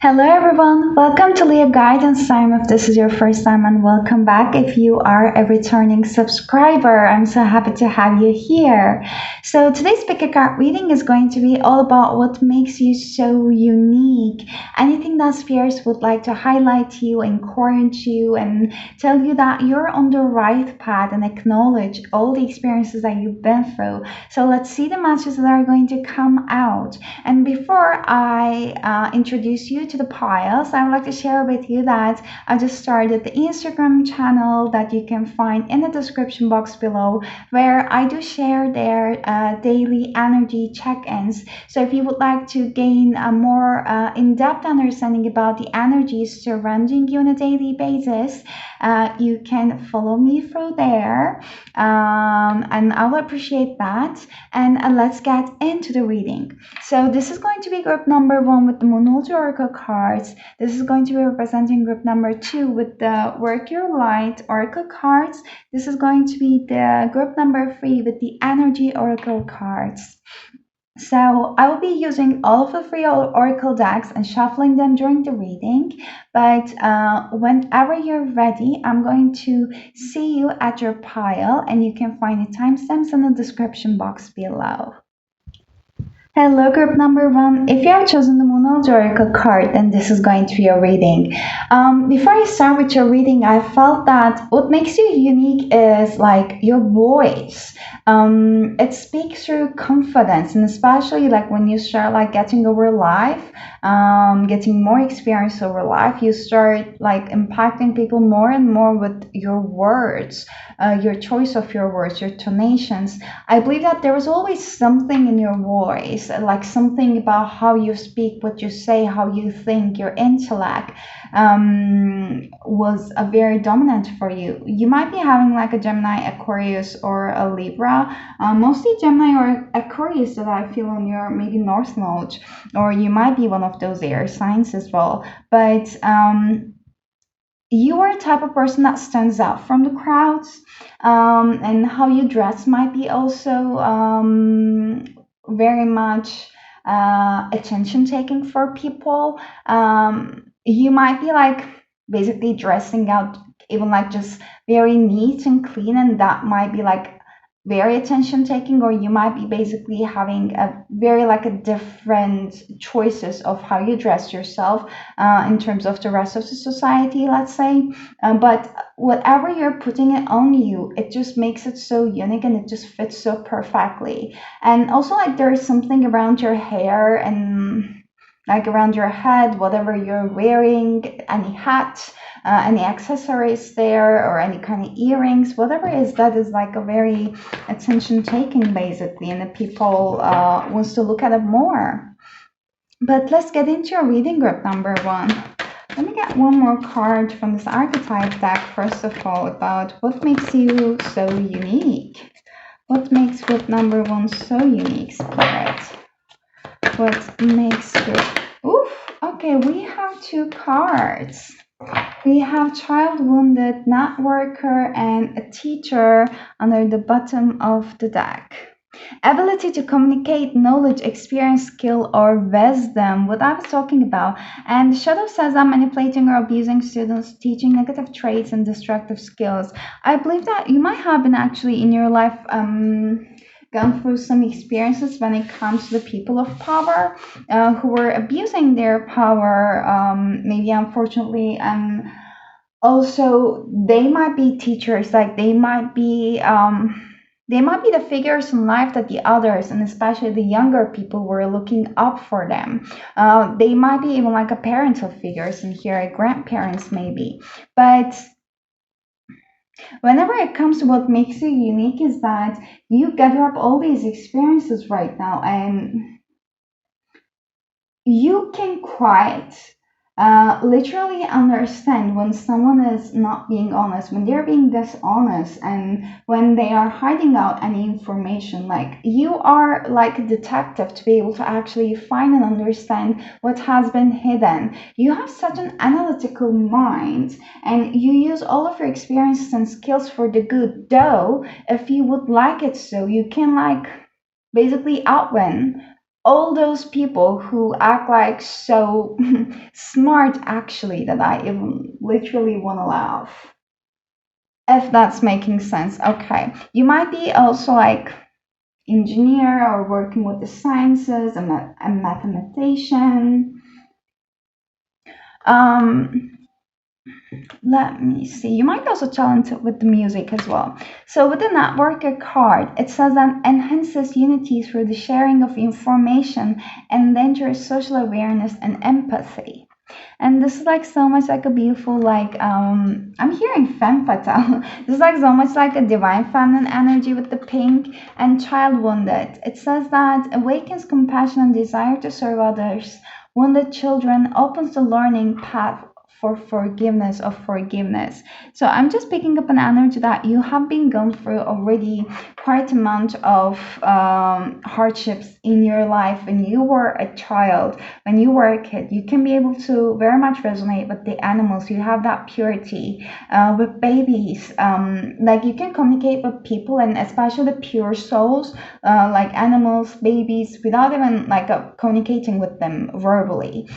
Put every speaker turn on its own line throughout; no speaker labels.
Hello everyone, welcome to Leoguidance time if this is your first time, and welcome back if you are a returning subscriber. I'm so happy to have you here. So today's pick a card reading is going to be all about what makes you so unique. Anything that spirits would like to highlight you, encourage you, and tell you that you're on the right path and acknowledge all the experiences that you've been through. So let's see the messages that are going to come out. And before I introduce you to the piles, I would like to share with you that I just started the Instagram channel that you can find in the description box below, where I do share their daily energy check-ins. So if you would like to gain a more in-depth understanding about the energies surrounding you on a daily basis, you can follow me through there, and I will appreciate that. And let's get into the reading. So this is going to be group number 1 with the Monology Oracle cards. This is going to be representing group number 2 with the Work Your Light Oracle cards. This is going to be the group number 3 with the Energy Oracle cards. So I will be using all of the three oracle decks and shuffling them during the reading, but whenever you're ready, I'm going to see you at your pile, and you can find the timestamps in the description box below. Hello, group number 1. If you have chosen the Moon Oracle card, then this is going to be your reading. Before I start with your reading, I felt that what makes you unique is like your voice. It speaks through confidence, and especially like when you start like getting over life, getting more experience over life, you start like impacting people more and more with your words, your choice of your words, your tonations. I believe that there is always something in your voice, like something about how you speak, what you say, how you think, your intellect was a very dominant for you. You might be having like a Gemini, Aquarius, or a Libra. Mostly Gemini or Aquarius that I feel on your maybe North Node, or you might be one of those air signs as well. But you are a type of person that stands out from the crowds, and how you dress might be also very much attention taking for people. You might be like basically dressing out even like just very neat and clean, and that might be like very attention taking, or you might be basically having a very like a different choices of how you dress yourself in terms of the rest of the society, let's say. But whatever you're putting it on you, it just makes it so unique, and it just fits so perfectly. And also like there's something around your hair and like around your head, whatever you're wearing, any hat, any accessories there, or any kind of earrings, whatever it is, that is like a very attention taking basically, and the people wants to look at it more. But let's get into your reading, group number 1. Let me get one more card from this archetype deck first of all about what makes you so unique. What makes group number 1 so unique, Spirit? What makes group... Oof, okay, we have 2 cards. We have child wounded, networker, and a teacher under the bottom of the deck. Ability to communicate knowledge, experience, skill, or wisdom, what I was talking about. And Shadow says I'm manipulating or abusing students, teaching negative traits and destructive skills. I believe that you might have been actually in your life gone through some experiences when it comes to the people of power who were abusing their power, maybe unfortunately, and also they might be teachers, like they might be the figures in life that the others, and especially the younger people, were looking up for them. They might be even like a parental figures in here, grandparents maybe. But whenever it comes to what makes you unique is that you gather up all these experiences right now, and you can quite literally understand when someone is not being honest, when they're being dishonest, and when they are hiding out any information. Like you are like a detective to be able to actually find and understand what has been hidden. You have such an analytical mind, and you use all of your experiences and skills for the good, though if you would like it so, you can like basically outwin all those people who act like so smart actually that I even literally want to laugh. If that's making sense. Okay. You might be also like engineer or working with the sciences, a mathematician. Um, Let me see. You might also talented with the music as well. So with the networker card, it says that enhances unity through the sharing of information and engenders social awareness and empathy. And this is like so much like a beautiful I'm hearing femme fatale. This is like so much like a divine feminine energy with the pink and child wounded. It says that awakens compassion and desire to serve others. Wounded children opens the learning path for forgiveness of forgiveness. So I'm just picking up an energy that you have been going through already quite amount of hardships in your life when you were a child, when you were a kid. You can be able to very much resonate with the animals. You have that purity with babies. Like you can communicate with people, and especially the pure souls, like animals, babies, without even like communicating with them verbally.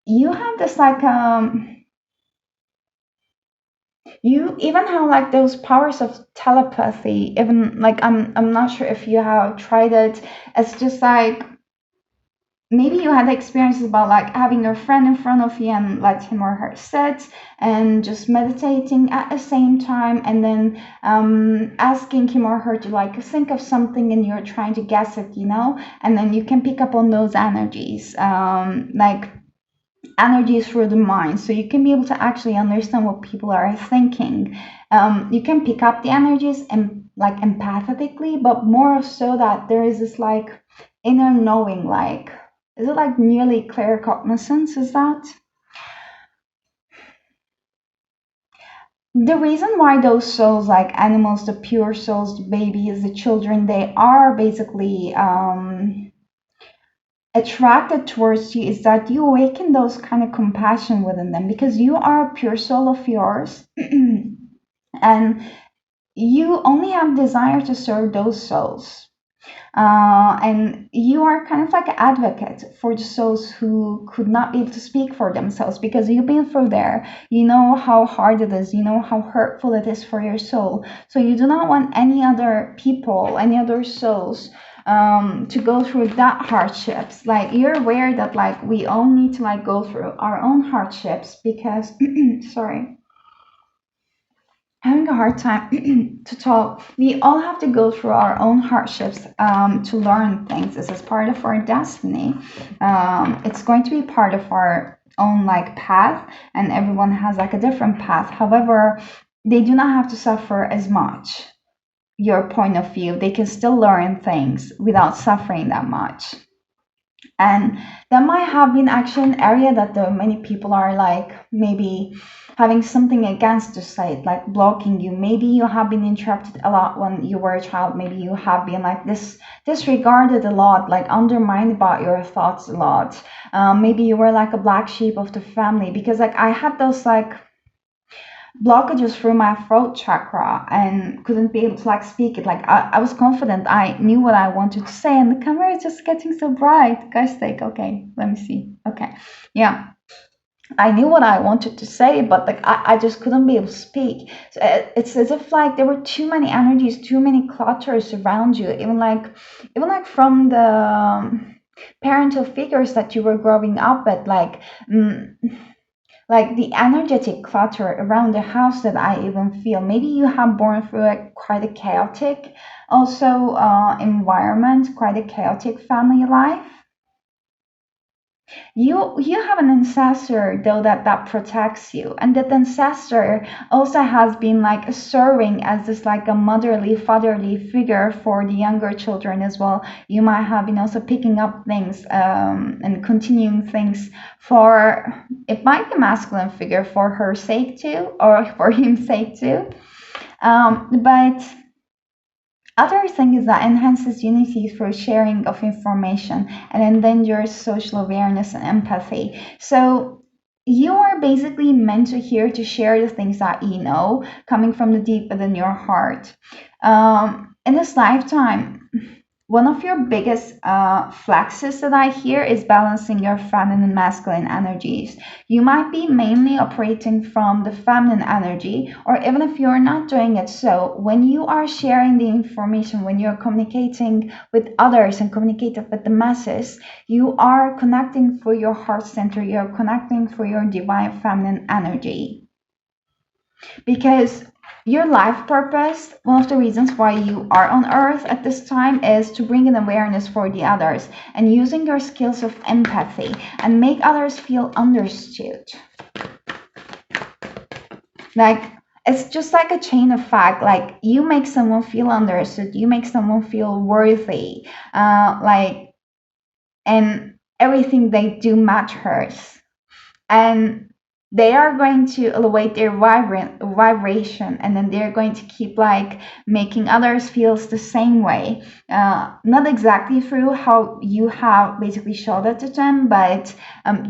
You have this like you even have like those powers of telepathy. Even like I'm not sure if you have tried it. It's just like maybe you had experiences about like having your friend in front of you and let him or her sit and just meditating at the same time, and then asking him or her to like think of something and you're trying to guess it, and then you can pick up on those energies, like energies through the mind, so you can be able to actually understand what people are thinking. You can pick up the energies and like empathetically, but more so that there is this like inner knowing, like is it like nearly clear cognizance, is that the reason why those souls, like animals, the pure souls, the babies, the children, they are basically attracted towards you, is that you awaken those kind of compassion within them because you are a pure soul of yours and you only have desire to serve those souls, and you are kind of like an advocate for the souls who could not be able to speak for themselves because you've been through there. You know how hard it is, you know how hurtful it is for your soul. So you do not want any other people, any other souls, to go through that hardships. Like you're aware that like we all need to like go through our own hardships because sorry, having a hard time to talk. We all have to go through our own hardships to learn things. This is part of our destiny. It's going to be part of our own like path, and everyone has like a different path. However, they do not have to suffer as much. Your point of view, they can still learn things without suffering that much. And that might have been actually an area that many people are like maybe having something against to say it, like blocking you. Maybe you have been interrupted a lot when you were a child. Maybe you have been like this disregarded a lot, like undermined about your thoughts a lot. Maybe you were like a black sheep of the family because like I had those like blockages through my throat chakra and couldn't be able to like speak it. Like I was confident I knew what I wanted to say, and the camera is just getting so bright. Guys, like, okay, let me see. Okay, yeah. I knew what I wanted to say, but like I just couldn't be able to speak. So it's as if like there were too many energies, too many clutters around you. Even like from the parental figures that you were growing up with, like the energetic clutter around the house that I even feel. Maybe you have born through quite a chaotic, also environment, quite a chaotic family life. You have an ancestor though that protects you, and that ancestor also has been like serving as this like a motherly, fatherly figure for the younger children as well. You might have been also picking up things and continuing things for, it might be a masculine figure for her sake too, or for him's sake too. But other thing is that enhances unity through sharing of information and engenders social awareness and empathy. So you are basically meant to here to share the things that you know, coming from the deep within your heart. In this lifetime, one of your biggest flexes that I hear is balancing your feminine and masculine energies. You might be mainly operating from the feminine energy, or even if you're not doing it so, when you are sharing the information, when you're communicating with others and communicating with the masses, you are connecting for your heart center, you're connecting for your divine feminine energy. Because your life purpose, one of the reasons why you are on earth at this time, is to bring an awareness for the others and using your skills of empathy and make others feel understood. Like, it's just like a chain of fact. Like, you make someone feel understood, you make someone feel worthy, like, and everything they do matters. And they are going to elevate their vibration, and then they're going to keep like making others feels the same way, not exactly through how you have basically showed it to them, but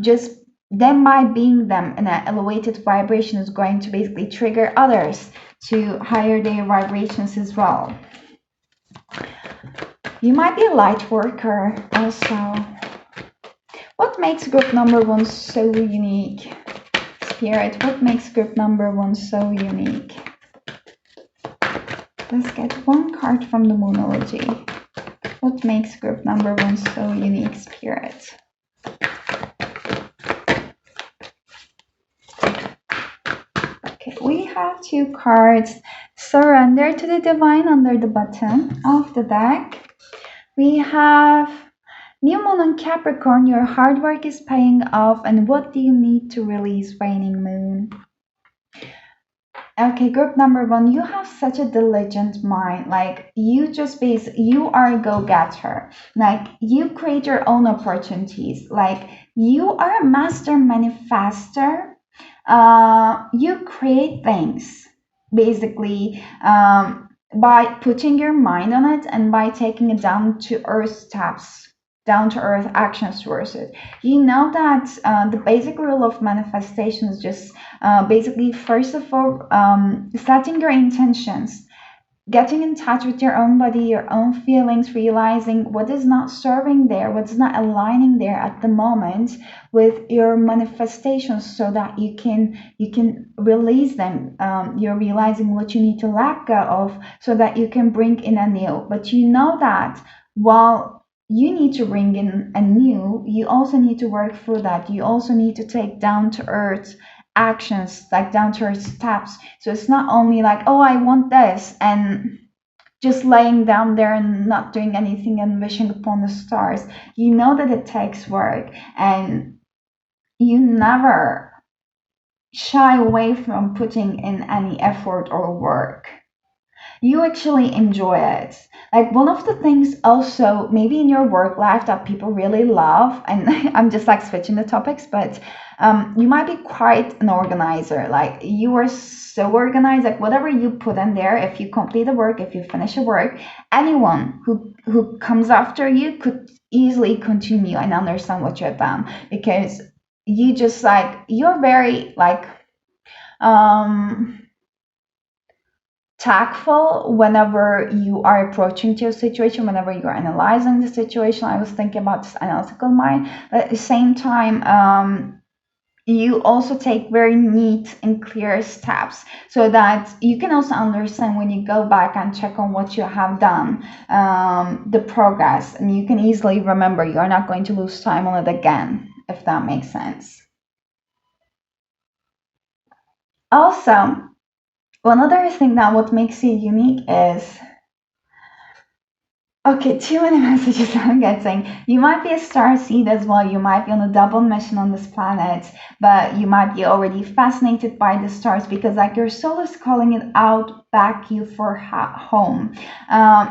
just them by being them in an elevated vibration is going to basically trigger others to higher their vibrations as well. You might be a light worker also. What makes group number one so unique? Spirit, what makes group number one so unique? Let's get one card from the Moonology. What makes group number one so unique, Spirit? Okay, we have two cards. Surrender to the Divine under the bottom of the deck. We have New Moon on Capricorn, your hard work is paying off, and what do you need to release, Waning Moon? Okay, group number one, you have such a diligent mind. Like, you are a go-getter. Like, you create your own opportunities. Like, you are a master manifester. You create things basically, by putting your mind on it and by taking it down to earth steps, down to earth actions towards it. You know that the basic rule of manifestation is just basically, first of all, setting your intentions, getting in touch with your own body, your own feelings, realizing what is not serving there, what's not aligning there at the moment with your manifestations, so that you can release them. You're realizing what you need to let go of, so that you can bring in a new. But you know that while you need to bring in a new, you also need to work through that. You also need to take down to earth actions, like down to earth steps. So it's not only like, oh, I want this, and just laying down there and not doing anything and wishing upon the stars. You know that it takes work, and you never shy away from putting in any effort or work. You actually enjoy it. Like, one of the things also maybe in your work life that people really love, and I'm just like switching the topics, but you might be quite an organizer. Like, you are so organized. Like, whatever you put in there, if you complete the work, if you finish a work, anyone who comes after you could easily continue and understand what you've done, because you just like, you're very like tactful whenever you are approaching to a situation, whenever you're analyzing the situation. I was thinking about this analytical mind, but at the same time, you also take very neat and clear steps, so that you can also understand when you go back and check on what you have done, the progress, and you can easily remember. You're not going to lose time on it again, if that makes sense. Also, one other thing that what makes you unique is, okay, too many messages I'm getting. You might be a star seed as well. You might be on a double mission on this planet, but you might be already fascinated by the stars, because like your soul is calling it out back you for home.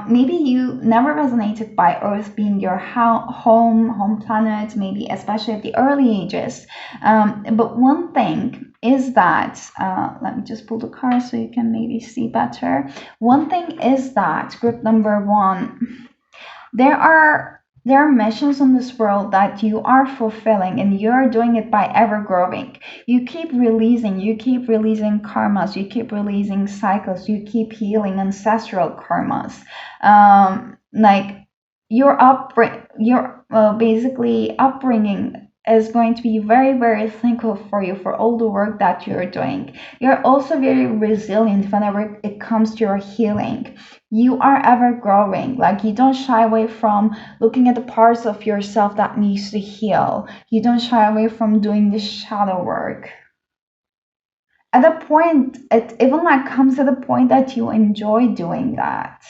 Maybe you never resonated by Earth being your home planet, maybe especially at the early ages. But one thing is that, let me just pull the card so you can maybe see better. One thing is that group number one, there are missions in this world that you are fulfilling, and you're doing it by ever growing. You keep releasing karmas, you keep releasing cycles, you keep healing ancestral karmas. Like, your basically upbringing is going to be very, very thankful for you for all the work that you're doing. You're also very resilient whenever it comes to your healing. You are ever growing. Like, you don't shy away from looking at the parts of yourself that needs to heal. You don't shy away from doing the shadow work. At a point, it even like comes to the point that you enjoy doing that.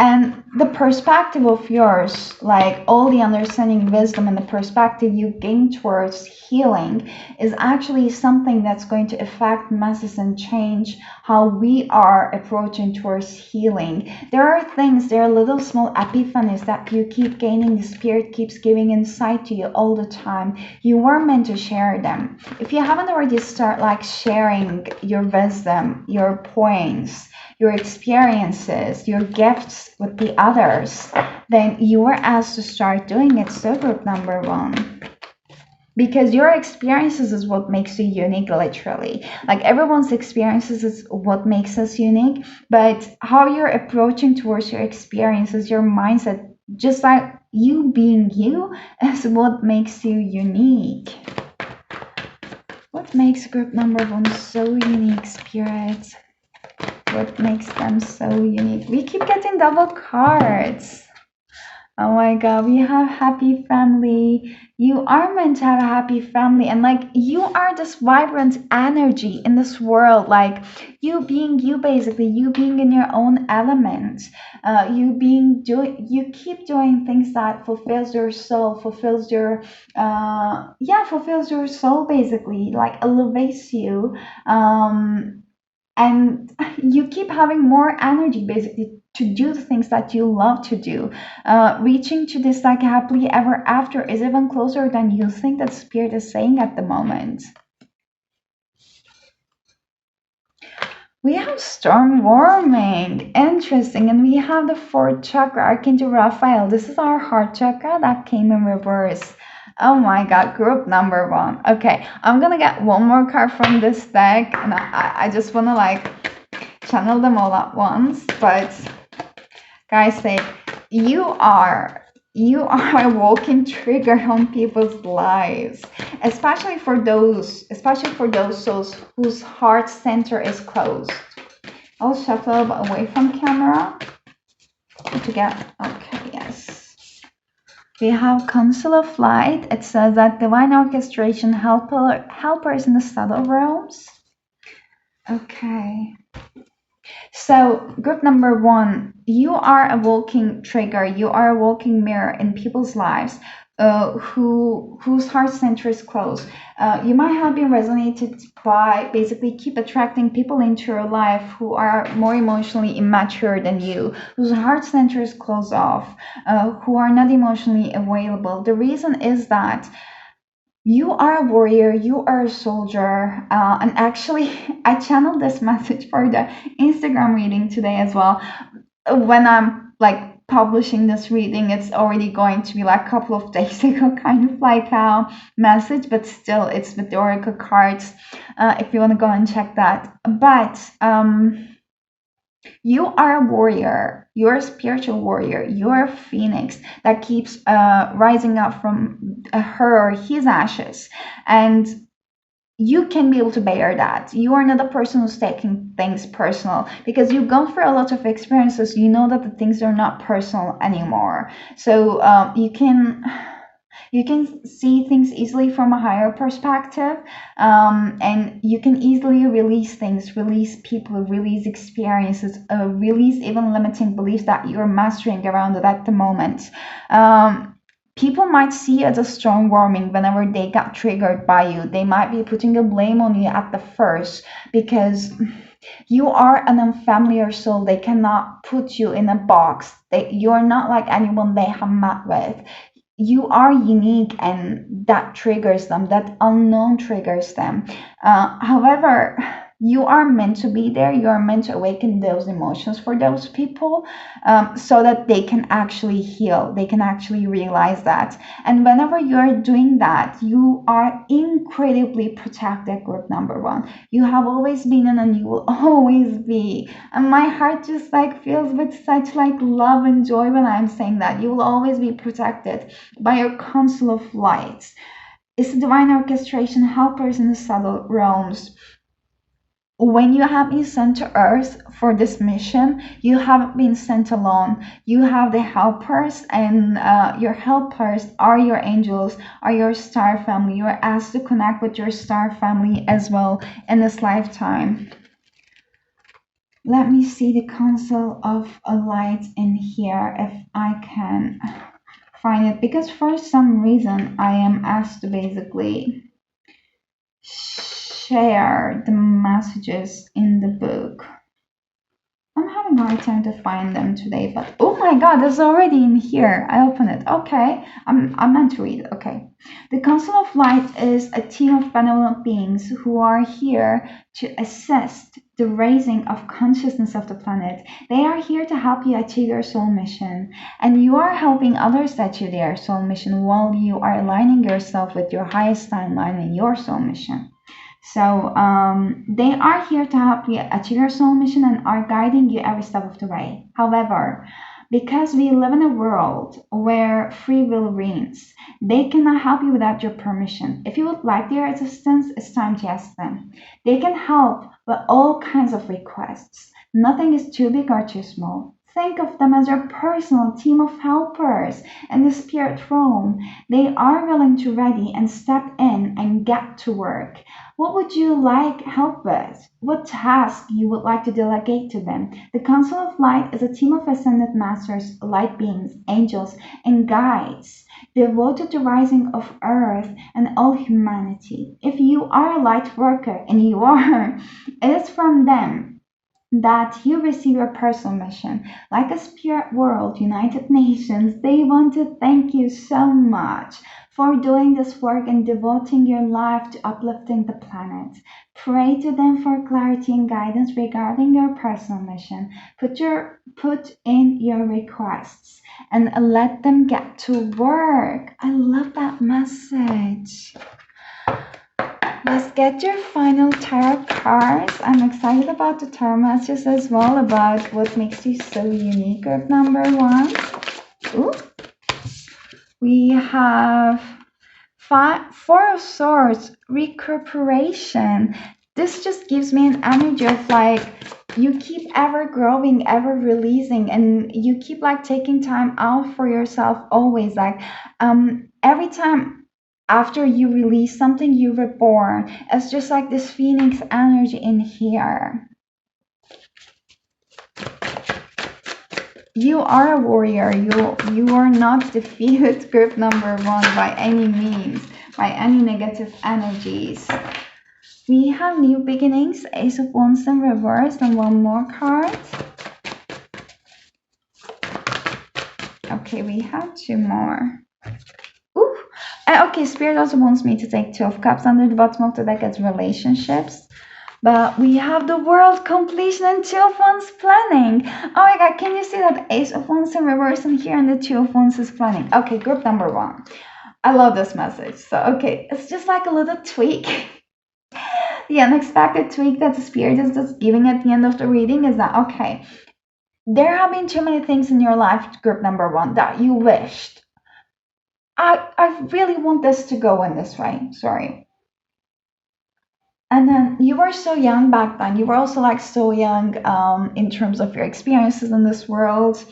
And the perspective of yours, like all the understanding, wisdom, and the perspective you gain towards healing, is actually something that's going to affect masses and change how we are approaching towards healing. There are little small epiphanies that you keep gaining. The spirit keeps giving insight to you all the time. You were meant to share them. If you haven't already, start like sharing your wisdom, your points, your experiences, your gifts with the others, then you are asked to start doing it. So group number one, because your experiences is what makes you unique, literally. Like, everyone's experiences is what makes us unique, but how you're approaching towards your experiences, your mindset, just like you being you, is what makes you unique. What makes group number one so unique, spirits? What makes them so unique? We keep getting double cards. Oh my god, we have happy family. You are meant to have a happy family, and like, you are this vibrant energy in this world. Like, you being you, basically, you being in your own element, you keep doing things that fulfills your soul, fulfills your soul, basically, like elevates you. And you keep having more energy, basically, to do the things that you love to do. Reaching to this like happily ever after is even closer than you think that spirit is saying at the moment. We have storm warming, interesting, and we have the fourth chakra, Archangel Raphael. This is our heart chakra that came in reverse. Oh my god, group number one. Okay, I'm gonna get one more card from this deck, and I just wanna like channel them all at once. But guys, say you are a walking trigger on people's lives, especially for those souls whose heart center is closed. I'll shuffle away from camera to get, okay, yes. We have Council of Light. It says that divine orchestration helpers in the subtle realms. Okay. So group number one, you are a walking trigger. You are a walking mirror in people's lives whose heart center is closed. You might have been resonated by basically keep attracting people into your life who are more emotionally immature than you, whose heart center is closed off, who are not emotionally available. The reason is that you are a warrior, you are a soldier, and actually, I channeled this message for the Instagram reading today as well. When I'm like publishing this reading, it's already going to be like a couple of days ago, kind of like a message, but still, it's with the Oracle cards. If you want to go and check that, but you are a warrior. You're a spiritual warrior. You're a phoenix that keeps rising up from her or his ashes. And you can be able to bear that. You are not a person who's taking things personal because you've gone through a lot of experiences. You know that the things are not personal anymore. So you can see things easily from a higher perspective, and you can easily release things, release people, release experiences, release even limiting beliefs that you're mastering around it at the moment. People might see it as strong warming whenever they got triggered by you. They might be putting a blame on you at the first because you are an unfamiliar soul. They cannot put you in a box. You're not like anyone they have met with. You are unique, and that triggers them. That unknown triggers them. However, You are meant to be there. You are meant to awaken those emotions for those people, so that they can actually heal. They can actually realize that. And whenever you're doing that, you are incredibly protected, group number one. You have always been and you will always be. And my heart just like feels with such like love and joy when I'm saying that. You will always be protected by your council of lights. It's the divine orchestration helpers in the subtle realms. When you have been sent to earth for this mission, you haven't been sent alone. You have the helpers, and your helpers are your angels, are your star family. You are asked to connect with your star family as well in this lifetime. Let me see the council of a light in here if I can find it, because for some reason I am asked to basically share the messages in the book. I'm having a hard time to find them today, but oh my god, it's already in here. I open it. Okay, I'm meant to read it. Okay. The Council of Light is a team of benevolent beings who are here to assist the raising of consciousness of the planet. They are here to help you achieve your soul mission, and you are helping others achieve their soul mission while you are aligning yourself with your highest timeline in your soul mission. So they are here to help you achieve your soul mission and are guiding you every step of the way. However, because we live in a world where free will reigns, they cannot help you without your permission. If you would like their assistance, it's time to ask them. They can help with all kinds of requests. Nothing is too big or too small. Think of them as your personal team of helpers in the spirit realm. They are willing to ready and step in and get to work. What would you like help with? What task you would like to delegate to them? The Council of Light is a team of ascended masters, light beings, angels, and guides devoted to rising of earth and all humanity. If you are a light worker, and you are, it is from them that you receive your personal mission. Like a spirit world, United Nations, they want to thank you so much for doing this work and devoting your life to uplifting the planet. Pray to them for clarity and guidance regarding your personal mission. Put in your requests and let them get to work. I love that message. Let's get your final tarot cards. I'm excited about the tarot messages as well, about what makes you so unique, group number one. Ooh. We have Four of Swords, recuperation. This just gives me an energy of like, you keep ever growing, ever releasing, and you keep like taking time out for yourself always. Like every time after you release something, you reborn. It's just like this phoenix energy in here. You are a warrior. You are not defeated, group number one, by any means, by any negative energies. We have new beginnings, Ace of Wands in reverse, and one more card. Okay, we have two more. Ooh. Okay, Spirit also wants me to take Two of Cups. Under the bottom of the deck as relationships. But we have the world completion and Two of Wands planning. Oh my god, can you see that Ace of Wands in reverse and here and the Two of Wands is planning? Okay, group number one. I love this message. So, okay, it's just like a little tweak. The unexpected tweak that the Spirit is just giving at the end of the reading is that, okay, there have been too many things in your life, group number one, that you wished. I really want this to go in this way. Sorry. And then you were so young back then. You were also like so young in terms of your experiences in this world.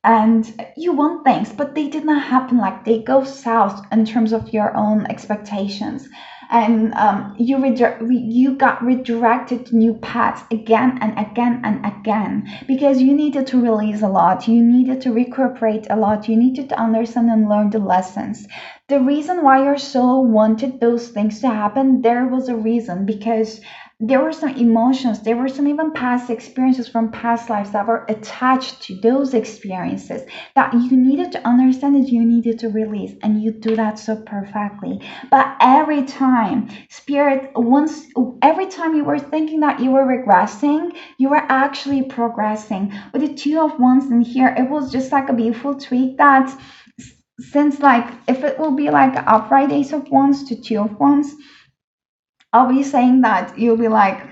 And you want things, but they did not happen. Like they go south in terms of your own expectations. And you got redirected to new paths again and again and again because you needed to release a lot. You needed to recuperate a lot. You needed to understand and learn the lessons. The reason why your soul wanted those things to happen, there was a reason, because there were some emotions, there were some even past experiences from past lives that were attached to those experiences that you needed to understand, that you needed to release, and you do that so perfectly. But every time spirit once every time you were thinking that you were regressing, you were actually progressing. With the Two of Wands in here, it was just like a beautiful tweak that since, like, if it will be like upright Ace of Wands to Two of Wands, I'll be saying that you'll be like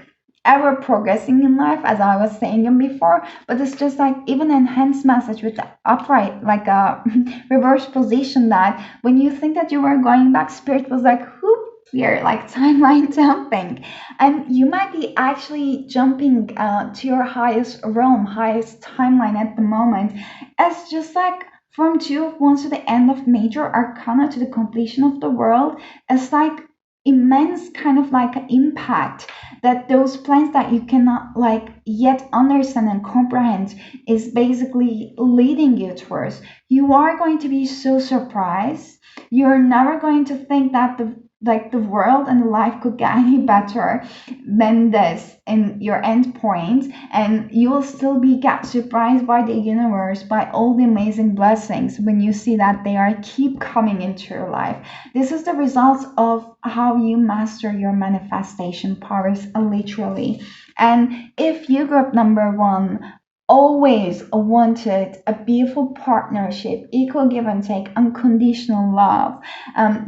ever progressing in life, as I was saying them before. But it's just like even enhanced message with the upright, like a reverse position, that when you think that you were going back, spirit was like, whoop, here, like timeline jumping. And you might be actually jumping to your highest realm, highest timeline at the moment. It's just like from Two of Wands to the end of Major Arcana to the completion of the world. It's like immense kind of like impact that those plans that you cannot like yet understand and comprehend is basically leading you towards. You are going to be so surprised. You're never going to think that the world and life could get any better than this in your end point, and you will still be get surprised by the universe, by all the amazing blessings when you see that they are keep coming into your life. This is the results of how you master your manifestation powers, literally. And if you group number one always wanted a beautiful partnership, equal give and take, unconditional love,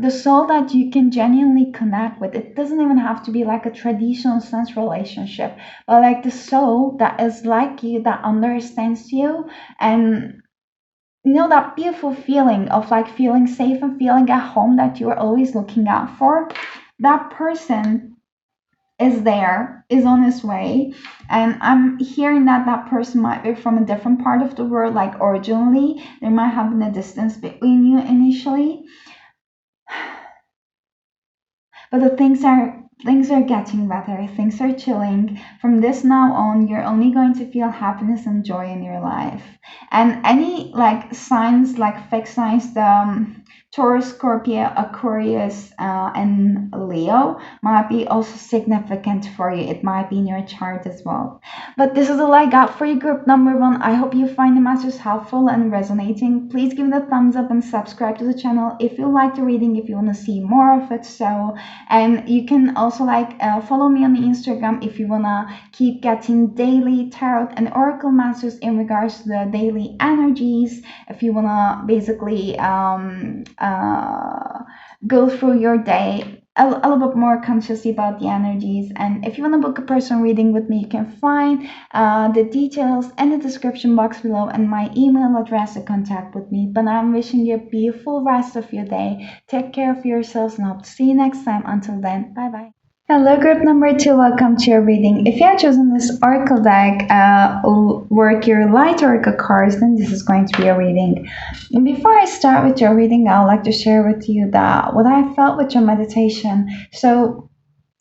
the soul that you can genuinely connect with, it doesn't even have to be like a traditional sense relationship, but like the soul that is like you, that understands you, and you know, that beautiful feeling of like feeling safe and feeling at home that you're always looking out for. That person is there, is on his way. And I'm hearing that that person might be from a different part of the world, like originally there might have been a distance between you initially, but the things are getting better, things are chilling. From this now on, you're only going to feel happiness and joy in your life. And any like signs, like fixed signs, the Taurus, Scorpio, Aquarius, and Leo might be also significant for you. It might be in your chart as well. But this is all I got for you, group number one. I hope you find the messages helpful and resonating. Please give it a thumbs up and subscribe to the channel if you like the reading, if you want to see more of it. So, and you can also like follow me on the Instagram if you want to keep getting daily tarot and oracle messages in regards to the daily energies. If you want to basically go through your day a little bit more consciously about the energies. And if you want to book a personal reading with me, you can find the details in the description box below and my email address to contact with me. But I'm wishing you a beautiful rest of your day. Take care of yourselves, and I hope to see you next time. Until then, bye bye. Hello, group number two. Welcome to your reading. If you have chosen this oracle deck, work your light oracle cards, then this is going to be a reading. And before I start with your reading, I'd like to share with you that what I felt with your meditation. So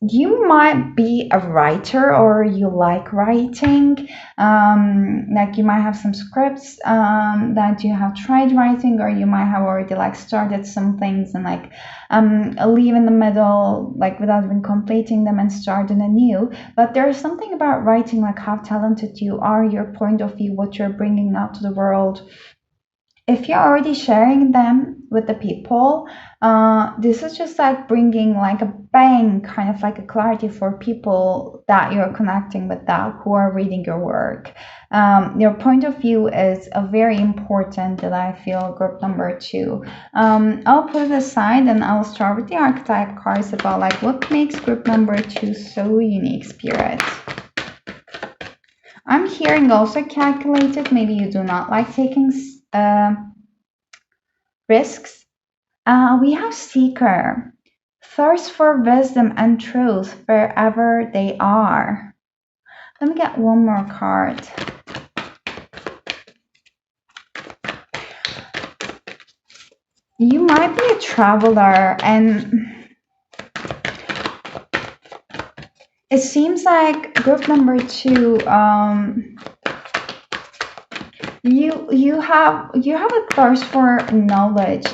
you might be a writer, or you like writing, like you might have some scripts that you have tried writing, or you might have already like started some things and like leave in the middle, like without even completing them, and starting anew. But there's something about writing, like how talented you are, your point of view, what you're bringing out to the world. If you're already sharing them with the people, this is just like bringing like a bang, kind of like a clarity for people that you're connecting with, that who are reading your work. Your point of view is a very important, that I feel, group number two. I'll put it aside and I'll start with the archetype cards about like what makes group number two so unique, spirit. I'm hearing also calculated. Maybe you do not like taking risks. We have seeker, thirst for wisdom and truth wherever they are. Let me get one more card. You might be a traveler, and it seems like group number two, you have a thirst for knowledge,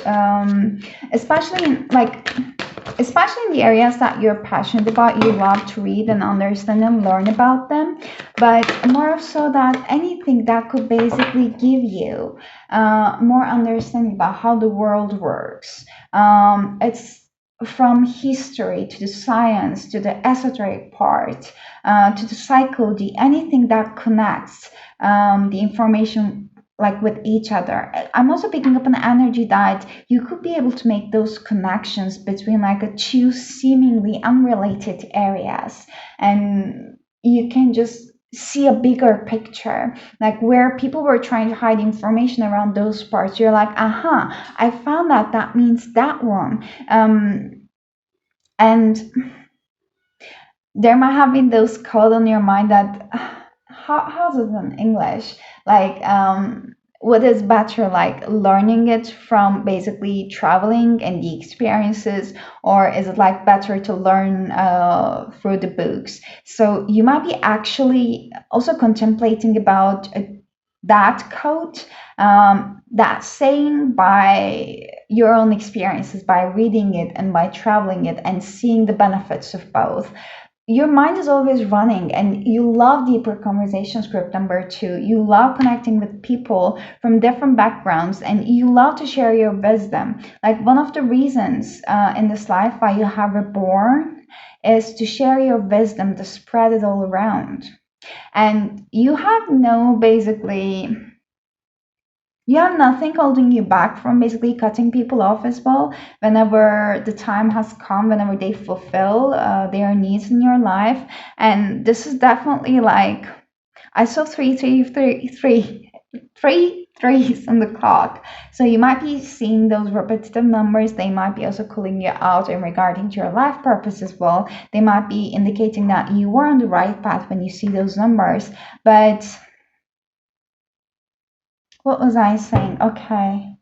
especially in, like, especially in the areas that you're passionate about, you love to read and understand and learn about them, but more so that anything that could basically give you more understanding about how the world works. It's from history to the science to the esoteric part to the psychology, anything that connects the information like with each other. I'm also picking up an energy that you could be able to make those connections between like a two seemingly unrelated areas, and you can just see a bigger picture, like where people were trying to hide information around those parts. You're like, I found out that means that one. And there might have been those code on your mind that how's it in English? Like, what is better, like learning it from basically traveling and the experiences, or is it like better to learn through the books? So you might be actually also contemplating about that quote, that saying by your own experiences, by reading it and by traveling it and seeing the benefits of both. Your mind is always running, and you love deeper conversations. Group number two, you love connecting with people from different backgrounds, and you love to share your wisdom. Like one of the reasons in this life why you have reborn is to share your wisdom, to spread it all around. And you have no basically, you have nothing holding you back from basically cutting people off as well whenever the time has come, whenever they fulfill their needs in your life. And this is definitely like, I saw three threes on the clock. So you might be seeing those repetitive numbers. They might be also calling you out in regarding to your life purpose as well. They might be indicating that you were on the right path when you see those numbers. But what was I saying? Okay.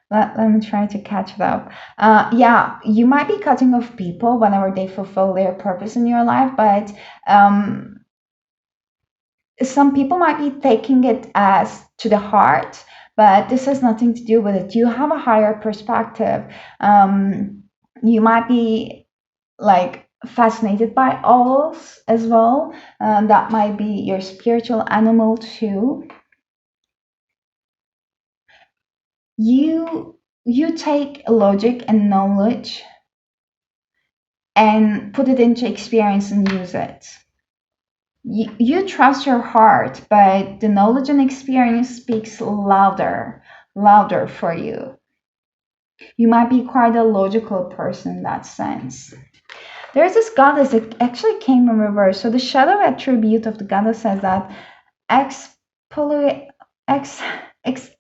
Let me try to catch it up. Yeah, you might be cutting off people whenever they fulfill their purpose in your life, but some people might be taking it as to the heart, but this has nothing to do with it. You have a higher perspective. You might be like fascinated by owls as well. That might be your spiritual animal too. You take logic and knowledge and put it into experience and use it. You trust your heart, but the knowledge and experience speaks louder for you. You might be quite a logical person in that sense. There's this goddess that actually came in reverse. So the shadow attribute of the goddess says that expoli- ex,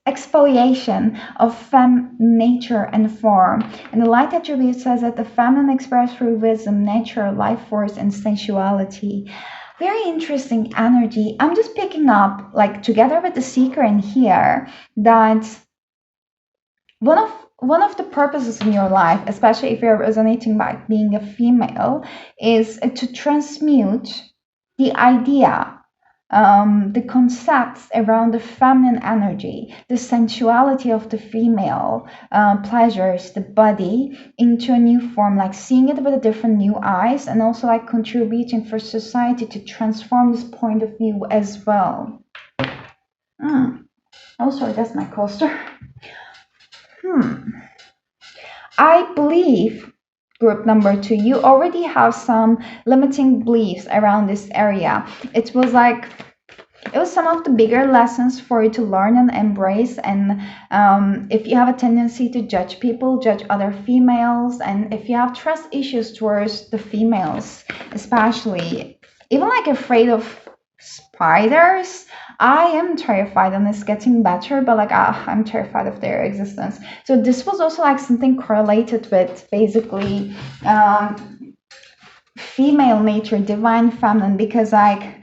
exfoliation of fem nature and form. And the light attribute says that the feminine expressed through wisdom, nature, life force, and sensuality. Very interesting energy. I'm just picking up, like together with the seeker in here, that one of the purposes in your life, especially if you're resonating by being a female, is to transmute the idea, the concepts around the feminine energy, the sensuality of the female, pleasures, the body, into a new form, like seeing it with a different new eyes, and also like contributing for society to transform this point of view as well. Oh, sorry, that's my coaster. I believe, group number two, you already have some limiting beliefs around this area. It was some of the bigger lessons for you to learn and embrace. And if you have a tendency to judge people, judge other females, and if you have trust issues towards the females, especially, even like afraid of spiders. I am terrified, and it's getting better, but like I'm terrified of their existence. So this was also like something correlated with basically female nature, divine feminine, because like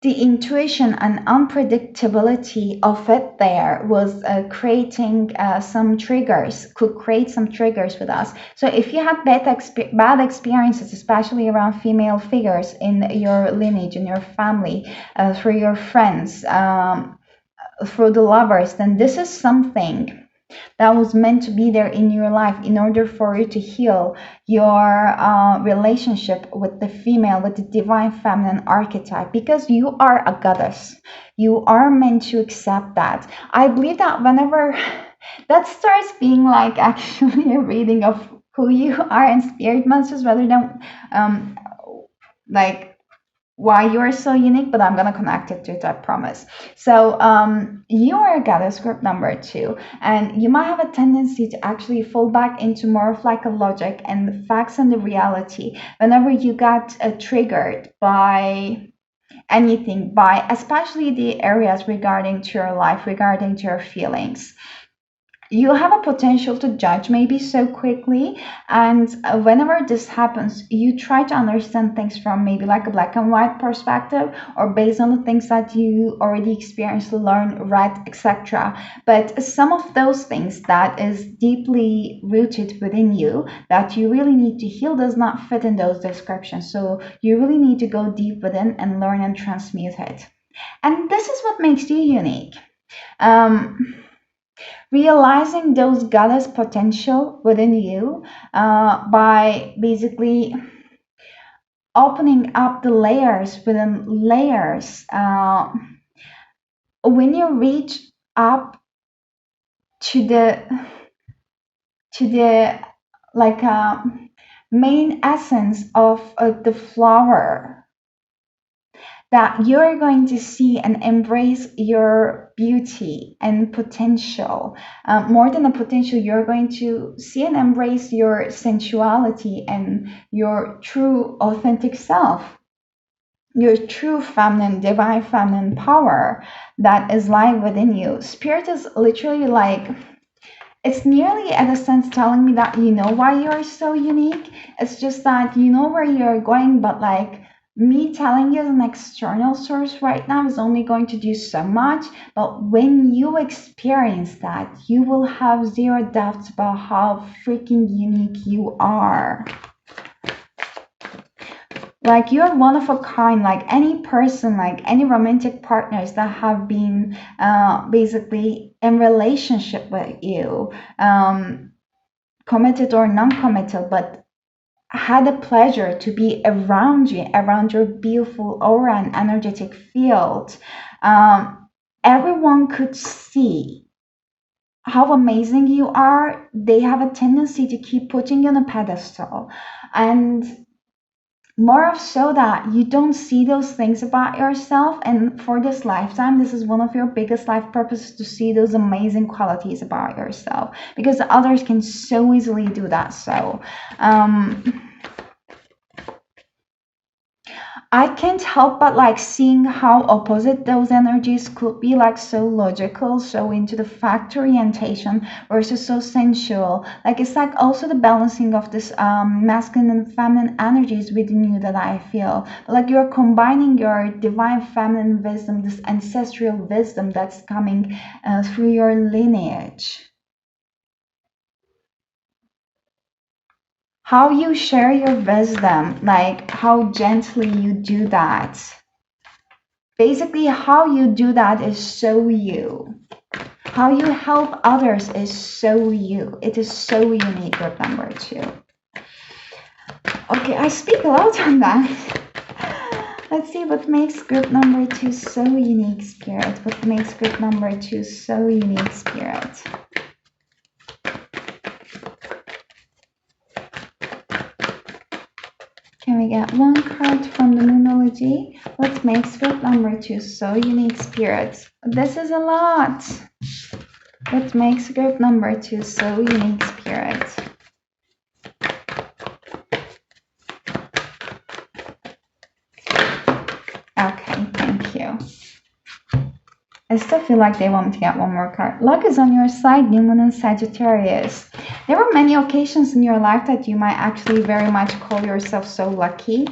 the intuition and unpredictability of it there was creating some triggers, could create some triggers with us. So if you had bad experiences, especially around female figures in your lineage, in your family, through your friends, through the lovers, then this is something that was meant to be there in your life in order for you to heal your relationship with the female, with the divine feminine archetype, because you are a goddess. You are meant to accept that. I believe that whenever that starts being like actually a reading of who you are in spirit monsters rather than um, like why you are so unique, but I'm going to connect it to it, I promise. So you are a goddess group number 2, and you might have a tendency to actually fall back into more of like a logic and the facts and the reality whenever you got triggered by anything, by especially the areas regarding to your life, regarding to your feelings. You have a potential to judge maybe so quickly, and whenever this happens you try to understand things from maybe like a black and white perspective, or based on the things that you already experienced, learned, read, etc. But some of those things that is deeply rooted within you that you really need to heal does not fit in those descriptions, so you really need to go deep within and learn and transmute it. And this is what makes you unique. um, Realizing those goddess potential within you by basically opening up the layers within layers. When you reach up to the like main essence of the flower, that you're going to see and embrace your beauty and potential. More than a potential, you're going to see and embrace your sensuality and your true authentic self, your true feminine, divine feminine power that is live within you. Spirit is literally like, it's nearly at a sense telling me that you know why you're so unique. It's just that you know where you're going, but like me telling you as an external source right now is only going to do so much. But when you experience that, you will have zero doubts about how freaking unique you are. Like you're one of a kind, like any person, like any romantic partners that have been basically in relationship with you, committed or non-committed, but had the pleasure to be around you, around your beautiful aura and energetic field. Everyone could see how amazing you are. They have a tendency to keep putting you on a pedestal, and more of so that you don't see those things about yourself. And for this lifetime, this is one of your biggest life purposes, to see those amazing qualities about yourself, because others can so easily do that. So I can't help but like seeing how opposite those energies could be, like so logical, so into the fact orientation versus so sensual. Like it's like also the balancing of this masculine and feminine energies within you that I feel. Like you're combining your divine feminine wisdom, this ancestral wisdom that's coming through your lineage. How you share your wisdom, like how gently you do that. Basically, how you do that is so you. How you help others is so you. It is so unique, group number 2. Okay, I speak a lot on that. Let's see what makes group number 2 so unique, spirit. What makes group number 2 so unique, spirit? Can we get one card from the Moonology? What makes group number 2 so unique, spirit? This is a lot. What makes group number 2 so unique, spirit? Okay, thank you. I still feel like they want me to get one more card. Luck is on your side, New Moon and Sagittarius. There were many occasions in your life that you might actually very much call yourself so lucky.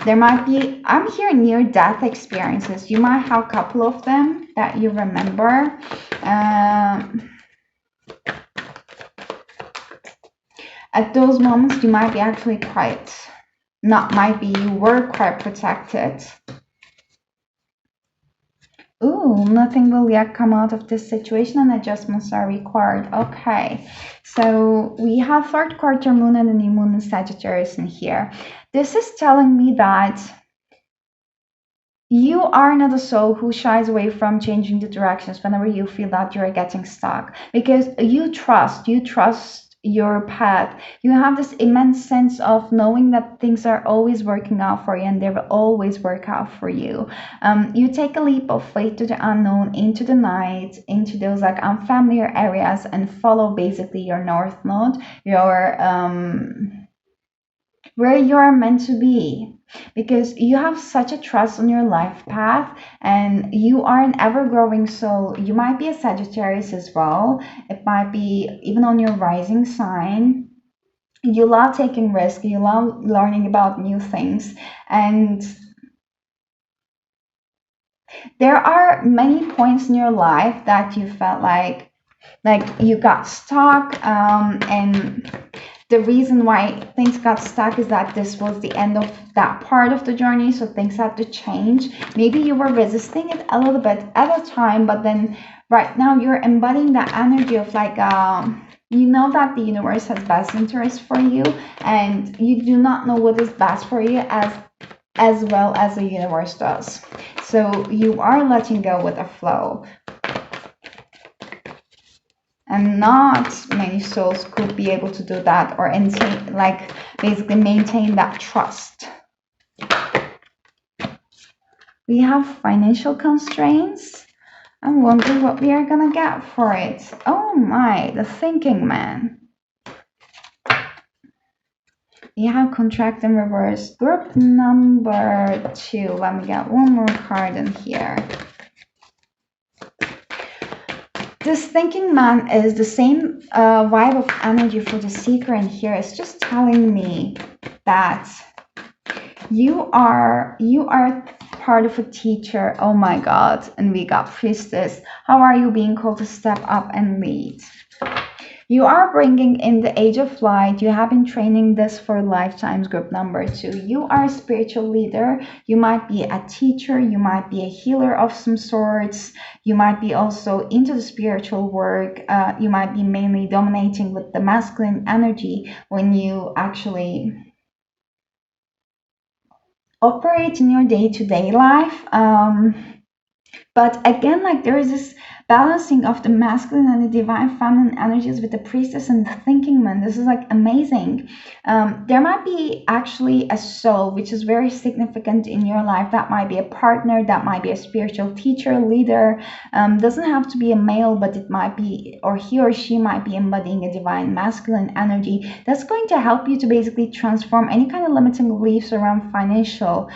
There might be, I'm hearing near-death experiences. You might have a couple of them that you remember. At those moments, you might be actually quite, not might be, you were quite protected. Ooh, nothing will yet come out of this situation and adjustments are required. Okay, so we have third quarter moon and the new moon in Sagittarius in here. This is telling me that you are not a soul who shies away from changing the directions whenever you feel that you're getting stuck, because you trust your path. You have this immense sense of knowing that things are always working out for you and they will always work out for you. You take a leap of faith to the unknown, into the night, into those like unfamiliar areas, and follow basically your north node, your where you are meant to be, because you have such a trust on your life path and you are an ever growing soul. You might be a Sagittarius as well, it might be even on your rising sign. You love taking risks, you love learning about new things, and there are many points in your life that you felt like you got stuck, and the reason why things got stuck is that this was the end of that part of the journey, so things had to change. Maybe you were resisting it a little bit at a time, but then right now you're embodying that energy of like you know that the universe has best interest for you, and you do not know what is best for you as well as the universe does. So you are letting go with a flow, and not many souls could be able to do that or like basically maintain that trust. We have financial constraints. I'm wondering what we are gonna get for it. Oh my, the thinking man. We have contract in reverse. Group number 2. Let me get one more card in here. This thinking man is the same vibe of energy for the seeker in here. It's just telling me that you are part of a teacher. Oh my God. And we got priestess. How are you being called to step up and lead? You are bringing in the age of light. You have been training this for lifetimes. Group number 2. You are a spiritual leader. You might be a teacher. You might be a healer of some sorts. You might be also into the spiritual work. You might be mainly dominating with the masculine energy when you actually operate in your day-to-day life. But again, like there is this balancing of the masculine and the divine feminine energies with the priestess and the thinking man. This is like amazing. There might be actually a soul which is very significant in your life. That might be a partner, that might be a spiritual teacher, leader. Doesn't have to be a male, but it might be, or he or she might be embodying a divine masculine energy that's going to help you to basically transform any kind of limiting beliefs around financial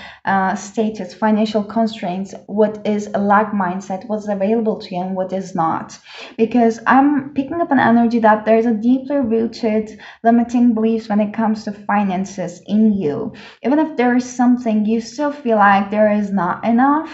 status, financial constraints, what is a lack mindset, what's available to you and what is not. Because I'm picking up an energy that there's a deeply rooted limiting beliefs when it comes to finances in you. Even if there is something, you still feel like there is not enough.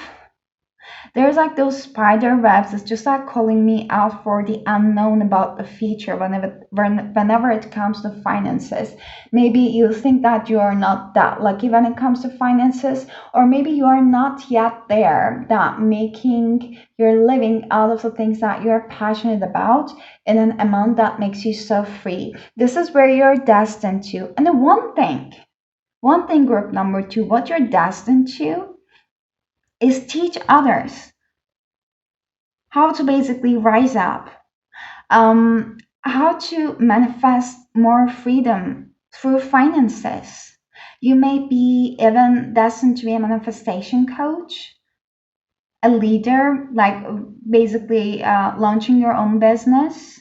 There's like those spider webs. It's just like calling me out for the unknown about the future whenever it comes to finances. Maybe you think that you are not that lucky when it comes to finances, or maybe you are not yet there, that making your living out of the things that you're passionate about in an amount that makes you so free. This is where you're destined to. And the one thing, group number 2, what you're destined to is teach others how to basically rise up, how to manifest more freedom through finances. You may be even destined to be a manifestation coach, a leader, like basically launching your own business.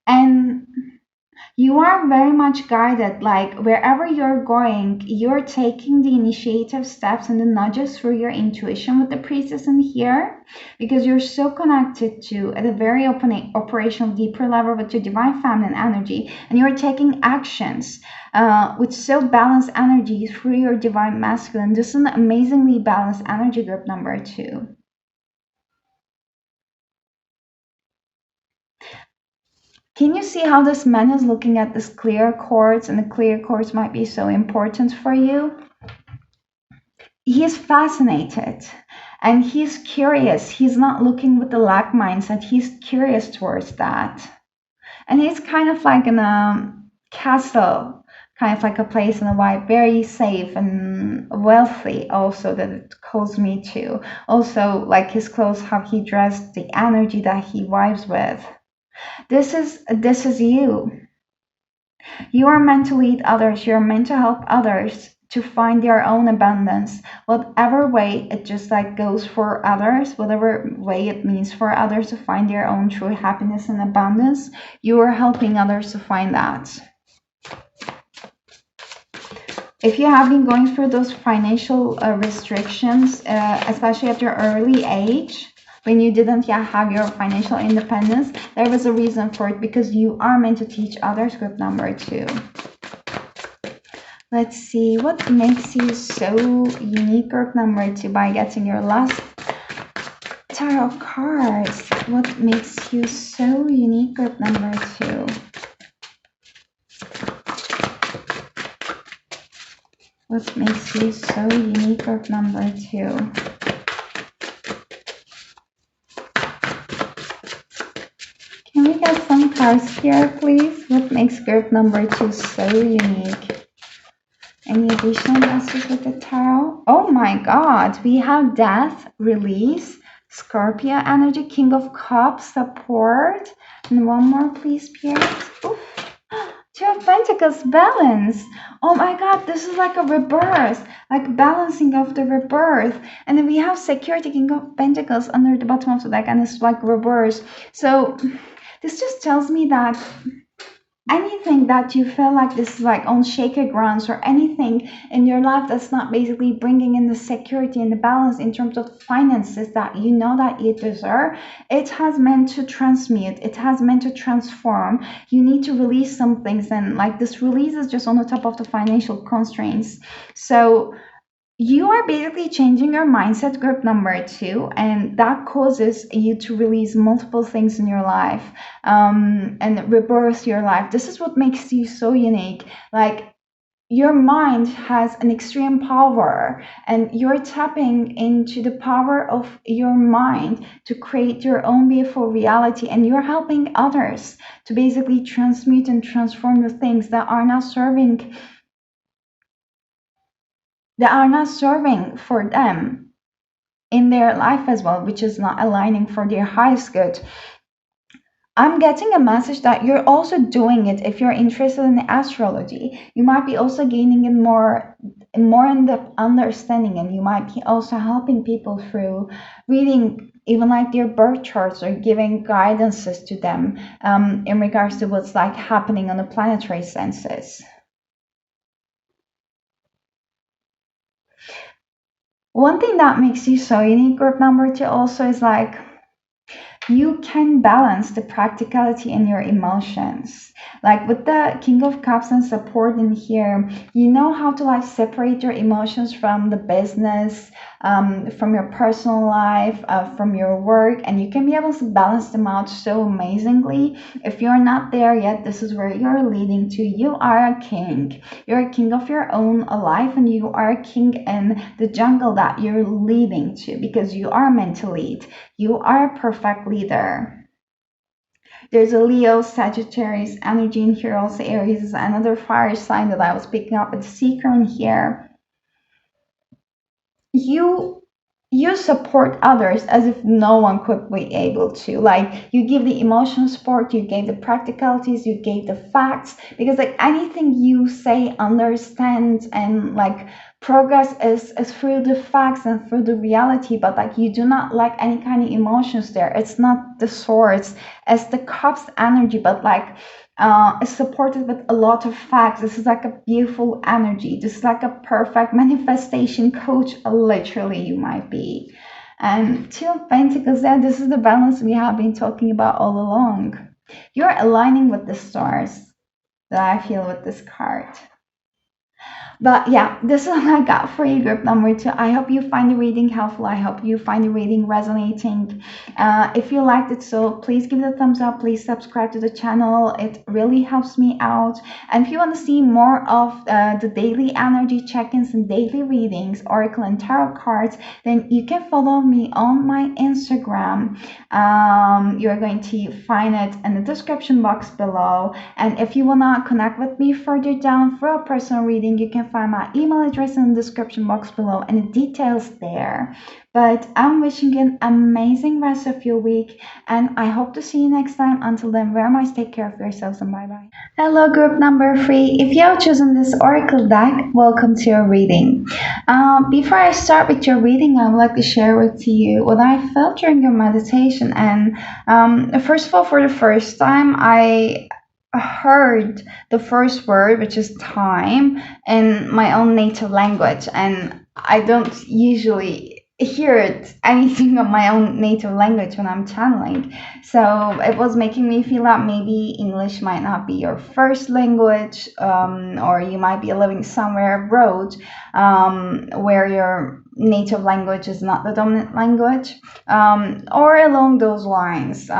And you are very much guided, like wherever you're going, you're taking the initiative steps and the nudges through your intuition with the priestess in here, because you're so connected to at a very operational, deeper level with your divine feminine energy, and you're taking actions with so balanced energy through your divine masculine. This is an amazingly balanced energy, group number 2. Can you see how this man is looking at this clear quartz, and the clear quartz might be so important for you? He is fascinated. And he's curious. He's not looking with the lack mindset. He's curious towards that. And he's kind of like in a castle, kind of like a place in a vibe, very safe and wealthy also, that it calls me to. Also, like his clothes, how he dressed, the energy that he vibes with. This is you. You are meant to lead others. You're meant to help others to find their own abundance. Whatever way it just like goes for others, whatever way it means for others to find their own true happiness and abundance, you are helping others to find that. If you have been going through those financial restrictions, especially at your early age, when you didn't yet have your financial independence, there was a reason for it, because you are meant to teach others. Group number 2. Let's see what makes you so unique, group number 2, by getting your last tarot cards. What makes you so unique, group number 2? What makes you so unique, group number 2? Can we get some cards here, please? What makes group number 2 so unique? Any additional messages with the tarot? Oh my god, we have death, release, Scorpio energy, King of Cups, support, and one more, please, Spirit. Oof. Two of Pentacles, balance. Oh my god, this is like a rebirth, like balancing of the rebirth. And then we have security, King of Pentacles, under the bottom of the deck, and it's like reverse. So this just tells me that anything that you feel like this is like on shaky grounds, or anything in your life that's not basically bringing in the security and the balance in terms of finances that you know that you deserve, it has meant to transmute, it has meant to transform. You need to release some things, and like this release is just on the top of the financial constraints. So you are basically changing your mindset, group number 2, and that causes you to release multiple things in your life, and rebirth your life. This is what makes you so unique. Like, your mind has an extreme power, and you're tapping into the power of your mind to create your own beautiful reality, and you're helping others to basically transmute and transform the things that are not serving, for them in their life as well, which is not aligning for their highest good. I'm getting a message that you're also doing it if you're interested in astrology. You might be also gaining in more in-depth understanding, and you might be also helping people through reading even like their birth charts, or giving guidances to them in regards to what's like happening on the planetary senses. One thing that makes you so unique, group number 2, also is like you can balance the practicality and your emotions. Like with the King of Cups and support in here, you know how to like separate your emotions from the business, from your personal life, from your work, and you can be able to balance them out so amazingly. If you're not there yet, this is where you're leading to. You are a king. You're a king of your own life, and you are a king in the jungle that you're leading to, because you are meant to lead. You are a perfect leader. There's a Leo, Sagittarius energy in here. Also Aries is another fire sign that I was picking up. With Seeker in here. You support others as if no one could be able to. Like, you give the emotional support, you gave the practicalities, you gave the facts, because like anything you say, understand, and like progress is through the facts and through the reality. But like, you do not like any kind of emotions there. It's not the swords, it's the cups energy, but like is supported with a lot of facts. This is like a beautiful energy. This is like a perfect manifestation coach, literally, you might be. And Two of Pentacles there, this is the balance we have been talking about all along. You're aligning with the stars that I feel with this card. But yeah, this is what I got for you, group number two. I hope you find the reading helpful. I hope you find the reading resonating. If you liked it, so please give it a thumbs up. Please subscribe to the channel. It really helps me out. And if you want to see more of the daily energy check-ins and daily readings, oracle and tarot cards, then you can follow me on my Instagram. You're going to find it in the description box below. And if you want to connect with me further down for a personal reading, you can find my email address in the description box below and the details there. But I'm wishing you an amazing rest of your week, and I hope to see you next time. Until then, very much take care of yourselves and bye bye. Hello, group number three. If you have chosen this oracle deck, welcome to your reading. Before I start with your reading, I would like to share with you what I felt during your meditation. And first of all, for the first time, I heard the first word, which is time, in my own native language, and I don't usually hear it anything of my own native language when I'm channeling. So it was making me feel that maybe English might not be your first language, or you might be living somewhere abroad where your native language is not the dominant language, or along those lines.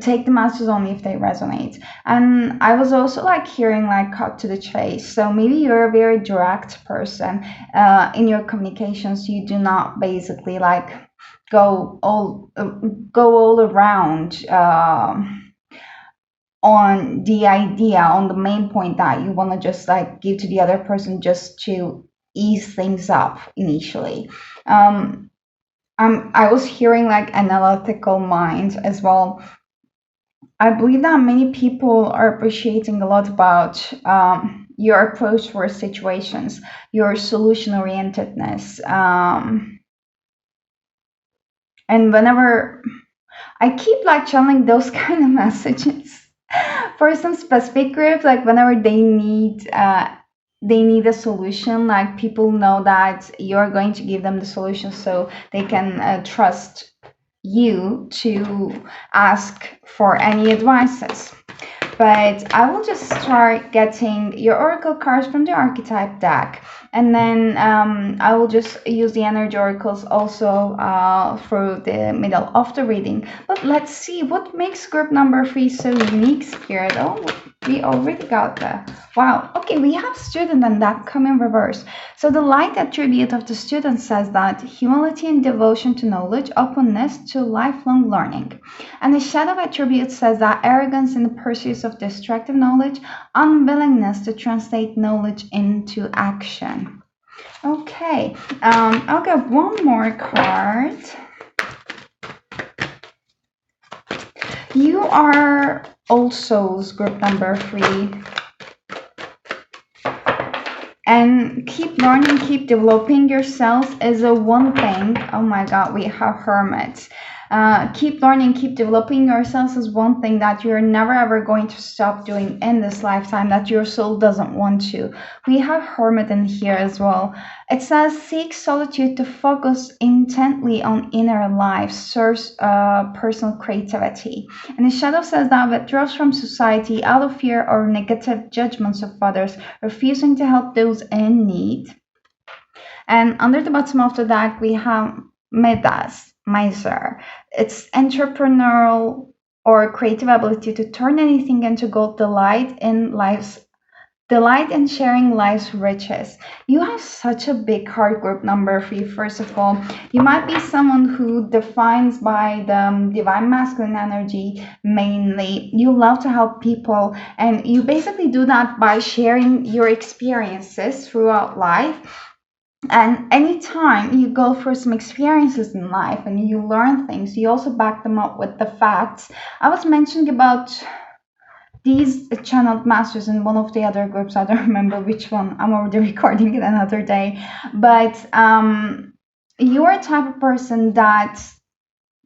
Take the messages only if they resonate. And I was also like hearing like cut to the chase, so maybe you're a very direct person in your communications. You do not basically like go all around on the idea, on the main point that you want to just like give to the other person just to ease things up initially. I was hearing like analytical mind as well. I believe that many people are appreciating a lot about your approach for situations, your solution orientedness. And whenever I keep like channeling those kind of messages for some specific groups, like whenever they need a solution, like people know that you're going to give them the solution, so they can trust you to ask for any advices. But I will just start getting your oracle cards from the archetype deck, and then I will just use the energy oracles also for the middle of the reading. But let's see what makes group number three so unique, Spirit. Oh, we already got that. Wow. Okay, we have student and that come in reverse. So the light attribute of the student says that humility and devotion to knowledge, openness to lifelong learning. And the shadow attribute says that arrogance in the pursuit of destructive knowledge, unwillingness to translate knowledge into action. Okay, I'll get one more card. You are Old Souls, group number three. And keep learning, keep developing yourselves is a one thing. Oh my God, we have Hermits. Keep learning, keep developing yourselves is one thing that you're never ever going to stop doing in this lifetime, that your soul doesn't want to. We have Hermit in here as well. It says seek solitude to focus intently on inner life, serves personal creativity. And the shadow says that withdraws from society out of fear or negative judgments of others, refusing to help those in need. And under the bottom of the deck we have Midas, Miser. It's entrepreneurial or creative ability to turn anything into gold, delight in sharing life's riches. You have such a big heart, group number three. First of all, you might be someone who defines by the divine masculine energy mainly. You love to help people, and you basically do that by sharing your experiences throughout life. And anytime you go through some experiences in life and you learn things, you also back them up with the facts. I was mentioning about these channeled masters in one of the other groups. I don't remember which one. I'm already recording it another day. But you're a type of person that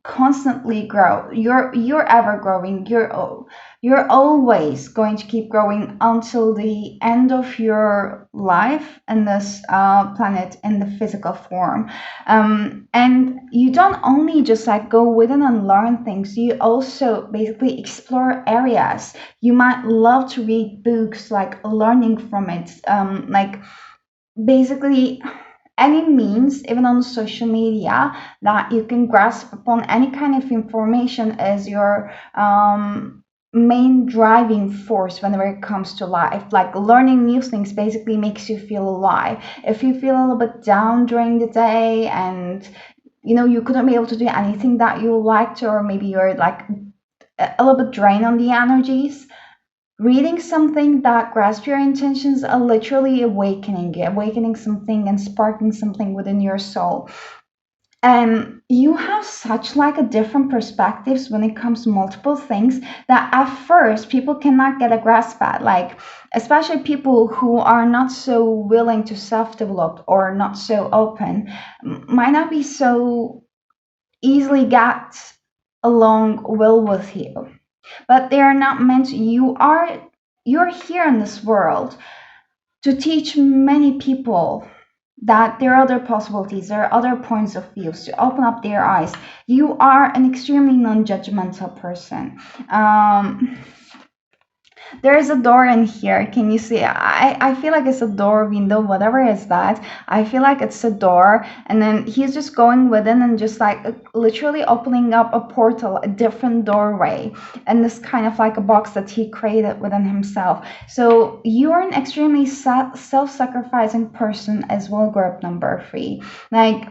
constantly grow. You're ever growing. You're always going to keep growing until the end of your life in this planet in the physical form. And you don't only just like go within and learn things, you also basically explore areas. You might love to read books, like learning from it, like basically any means, even on social media, that you can grasp upon any kind of information as your main driving force whenever it comes to life. Like learning new things basically makes you feel alive. If you feel a little bit down during the day and you couldn't be able to do anything that you liked, or maybe you're like a little bit drained on the energies, reading something that grasps your intentions are literally awakening something and sparking something within your soul. And you have such like a different perspectives when it comes to multiple things that at first people cannot get a grasp at, like especially people who are not so willing to self-develop or not so open, might not be so easily get along well with you. But they are not meant to. You're here in this world to teach many people that there are other possibilities, there are other points of views, to open up their eyes. You are an extremely non-judgmental person. There is a door in here. Can you see? I feel like it's a door, window, whatever is that. I feel like it's a door. And then he's just going within and just like literally opening up a portal, a different doorway. And this kind of like a box that he created within himself. So you're an extremely self-sacrificing person as well, group number 3. Like,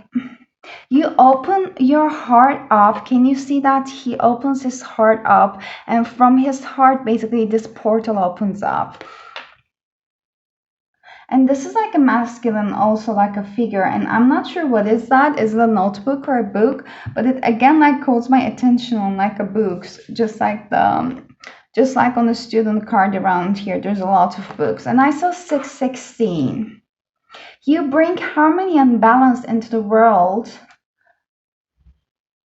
you open your heart up. Can you see that? He opens his heart up, and from his heart, basically, this portal opens up. And this is like a masculine, also like a figure. And I'm not sure what is that. Is it a notebook or a book? But it again like calls my attention on like a books, just like on the student card around here. There's a lot of books, and I saw 616. You bring harmony and balance into the world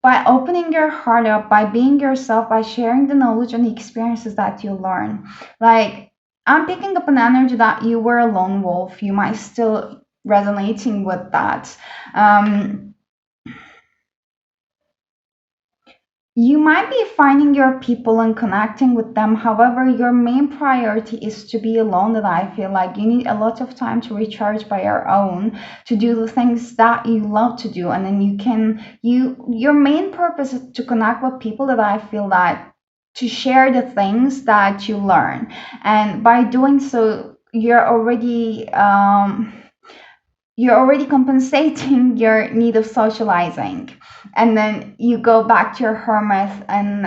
by opening your heart up, by being yourself, by sharing the knowledge and the experiences that you learn. Like, I'm picking up an energy that you were a lone wolf. You might still resonating with that. You might be finding your people and connecting with them. However, your main priority is to be alone. That I feel like you need a lot of time to recharge by your own, to do the things that you love to do. And then your main purpose is to connect with people, that I feel that to share the things that you learn. And by doing so, you're already compensating your need of socializing, and then you go back to your hermit and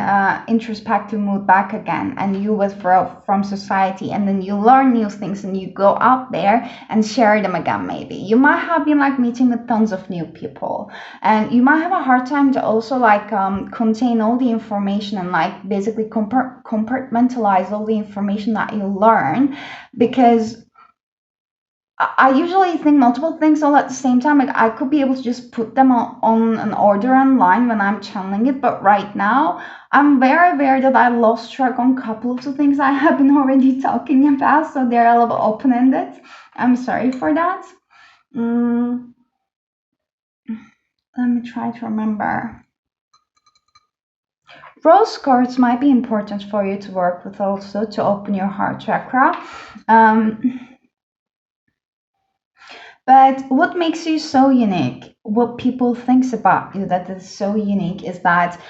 introspective mood back again, and you withdraw from society, and then you learn new things and you go out there and share them again. Maybe you might have been like meeting with tons of new people, and you might have a hard time to also like contain all the information and like basically compartmentalize all the information that you learn, because I usually think multiple things all at the same time. Like I could be able to just put them on an order online when I'm channeling it, but right now I'm very aware that I lost track on a couple of the things I have been already talking about, so they're a little open-ended. I'm sorry for that. Let me try to remember. Rose quartz might be important for you to work with also to open your heart chakra. But what makes you so unique, what people thinks about you that is so unique, is that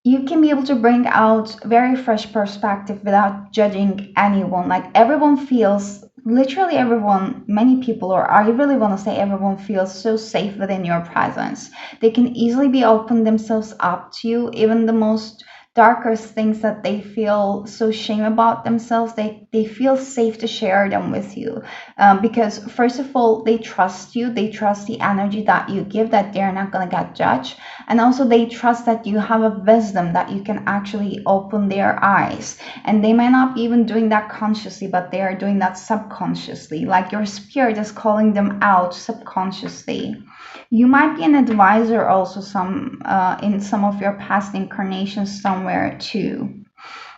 you can be able to bring out very fresh perspective without judging anyone. Like everyone feels, literally everyone, many people, or I really want to say everyone feels so safe within your presence. They can easily be open themselves up to you, even the most darkest things that they feel so shame about themselves, they feel safe to share them with you, because first of all, they trust you, they trust the energy that you give, that they're not going to get judged, and also they trust that you have a wisdom that you can actually open their eyes. And they might not be even doing that consciously, but they are doing that subconsciously, like your spirit is calling them out subconsciously. You might be an advisor also in some of your past incarnations somewhere too.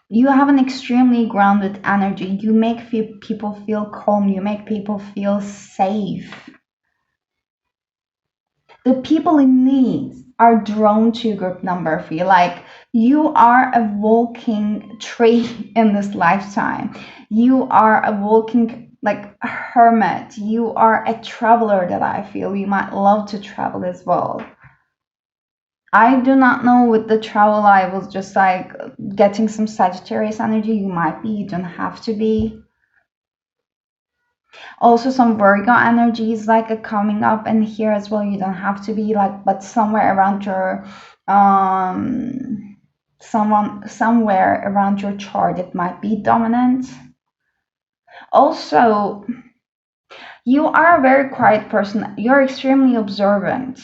You have an extremely grounded energy. You make people feel calm. You make people feel safe. The people in need are drawn to group number three. Like, you are a walking tree in this lifetime. You are a walking like hermit. You are a traveler that I feel. You might love to travel as well. I do not know with the travel. I was just like getting some Sagittarius energy. You might be, you don't have to be. Also, some Virgo energy is like a coming up in here as well. You don't have to be like, but somewhere around your, somewhere around your chart, it might be dominant. Also, you are a very quiet person. You're extremely observant.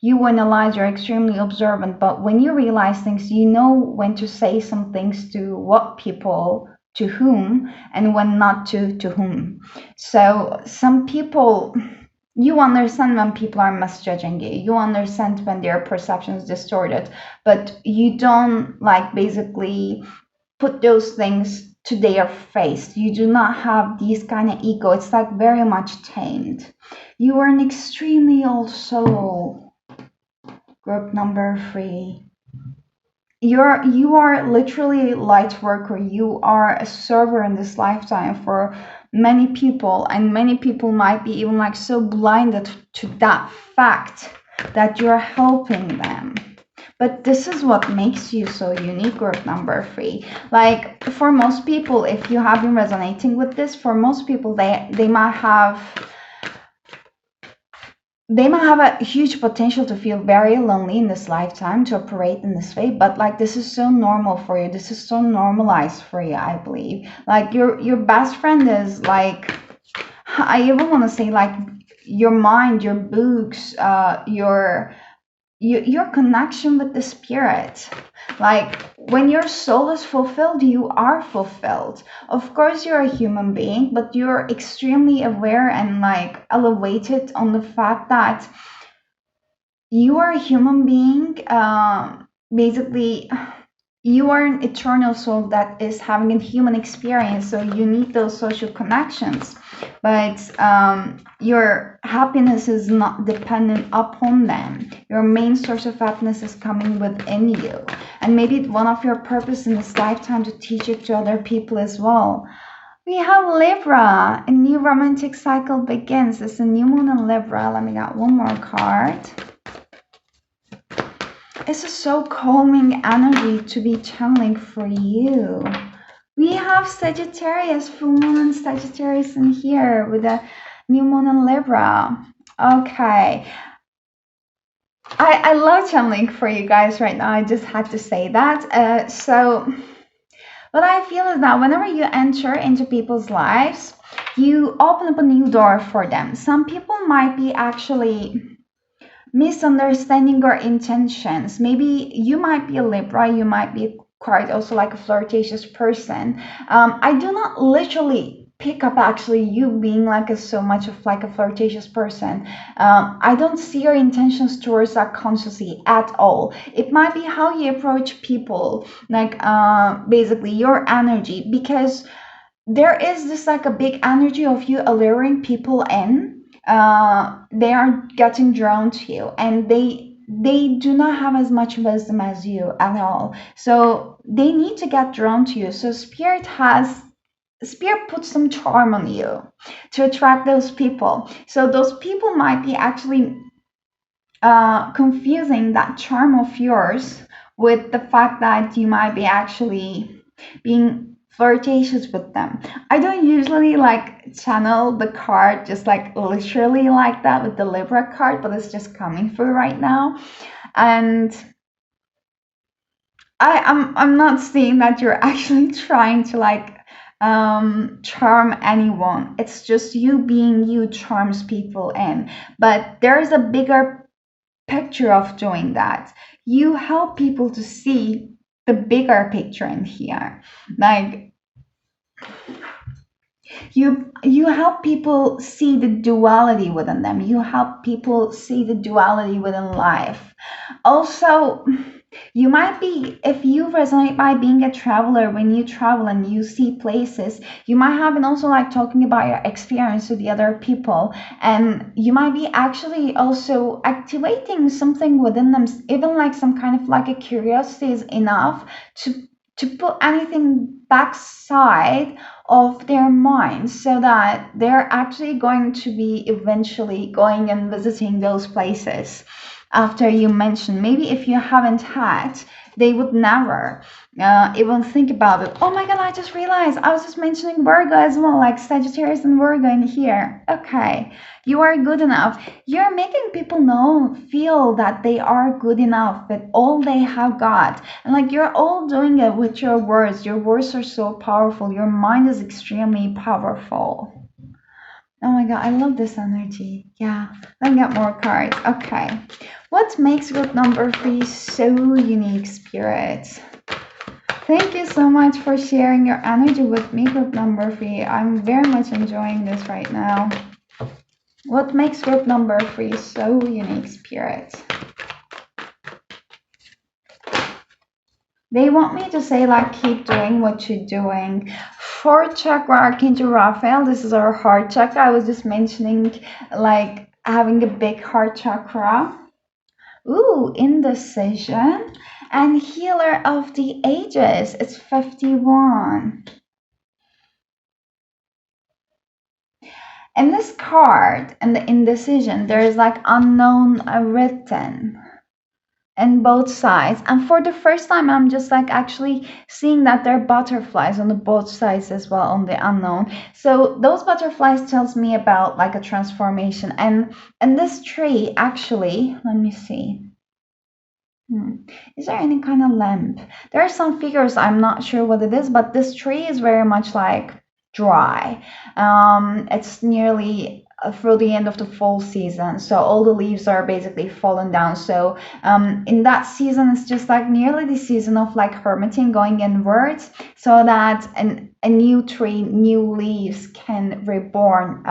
You analyze, you're extremely observant, but when you realize things, you know when to say some things to what people, to whom, and when not to whom. So some people, you understand when people are misjudging you. You understand when their perception is distorted, but you don't like basically put those things to their face. You do not have these kind of ego. It's like very much tamed. You are an extremely old soul. Group number three. You are literally a light worker. You are a server in this lifetime for many people, and many people might be even like so blinded to that fact that you're helping them. But this is what makes you so unique, group number three. Like, for most people, if you have been resonating with this, for most people, they might have a huge potential to feel very lonely in this lifetime, to operate in this way, but like this is so normal for you. This is so normalized for you, I believe. Like, your best friend is like, I even want to say like your mind, your books, your connection with the spirit. Like, when your soul is fulfilled, you are fulfilled. Of course, you're a human being, but you're extremely aware and like elevated on the fact that you are a human being. Basically, you are an eternal soul that is having a human experience, so you need those social connections, but your happiness is not dependent upon them. Your main source of happiness is coming within you, and maybe one of your purpose in this lifetime to teach it to other people as well. We have Libra. A new romantic cycle begins. It's a new moon in Libra. Let me get one more card. This is so calming energy to be channeling for you. We have Sagittarius, full moon and Sagittarius in here with a new moon in Libra. Okay. I love channeling for you guys right now. I just had to say that. So what I feel is that whenever you enter into people's lives, you open up a new door for them. Some people might be actually misunderstanding your intentions. Maybe you might be a Libra, you might be quite also like a flirtatious person. I do not literally pick up actually you being like so much of like a flirtatious person. I don't see your intentions towards that consciously at all. It might be how you approach people, like basically your energy, because there is this like a big energy of you alluring people in. They are getting drawn to you, and they do not have as much wisdom as you at all, so they need to get drawn to you. So spirit puts some charm on you to attract those people. So those people might be actually confusing that charm of yours with the fact that you might be actually being flirtatious with them. I don't usually like channel the card just like literally like that with the Libra card, but it's just coming through right now. And I'm not seeing that you're actually trying to like charm anyone. It's just you being you charms people in. But there's a bigger picture of doing that. You help people to see the bigger picture in here. Like, You help people see the duality within them. You help people see the duality within life. Also, you might be, if you resonate by being a traveler, when you travel and you see places, you might have been also like talking about your experience with the other people, and you might be actually also activating something within them, even like some kind of like a curiosity is enough to put anything backside of their minds, so that they're actually going to be eventually going and visiting those places after you mentioned. Maybe if you haven't had, they would never even think about it. Oh my god, I just realized I was just mentioning Virgo as well, like Sagittarius and Virgo in here. Okay, you are good enough. You're making people know, feel that they are good enough with all they have got. And like you're all doing it with your words. Your words are so powerful. Your mind is extremely powerful. Oh my god, I love this energy. Yeah, let me get more cards. Okay. What makes group number 3 so unique, Spirit? Thank you so much for sharing your energy with me, group number 3. I'm very much enjoying this right now. What makes group number 3 so unique, Spirit? They want me to say like keep doing what you're doing. Fourth chakra, Archangel Raphael. This is our heart chakra. I was just mentioning like having a big heart chakra. Ooh, indecision. And healer of the ages. It's 51. In this card, in the indecision, there is like unknown written and both sides, and for the first time I'm just like actually seeing that there are butterflies on the both sides as well on the unknown. So those butterflies tells me about like a transformation. And this tree actually, let me see, is there any kind of lamp? There are some figures, I'm not sure what it is, but this tree is very much like dry. It's nearly through the end of the fall season, so all the leaves are basically fallen down. So in that season, it's just like nearly the season of like hermiting, going inwards, so that a new tree, new leaves can reborn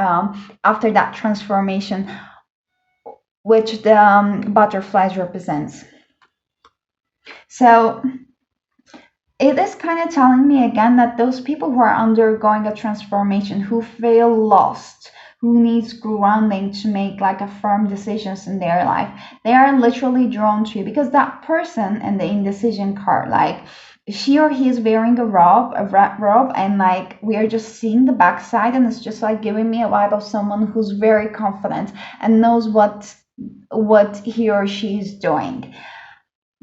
after that transformation, which the butterflies represents. So it is kind of telling me again that those people who are undergoing a transformation, who feel lost, who needs grounding to make like a firm decisions in their life, they are literally drawn to you, because that person in the indecision card, like she or he is wearing a red robe, and like we are just seeing the backside, and it's just like giving me a vibe of someone who's very confident and knows what he or she is doing.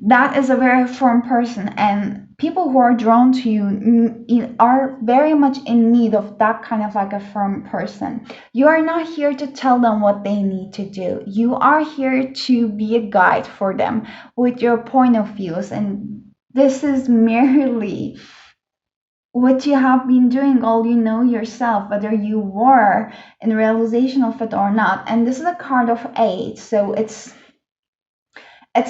That is a very firm person, and people who are drawn to you are very much in need of that kind of like a firm person. You are not here to tell them what they need to do. You are here to be a guide for them with your point of views, and this is merely what you have been doing all you know yourself, whether you were in realization of it or not. And this is a card of 8, so it's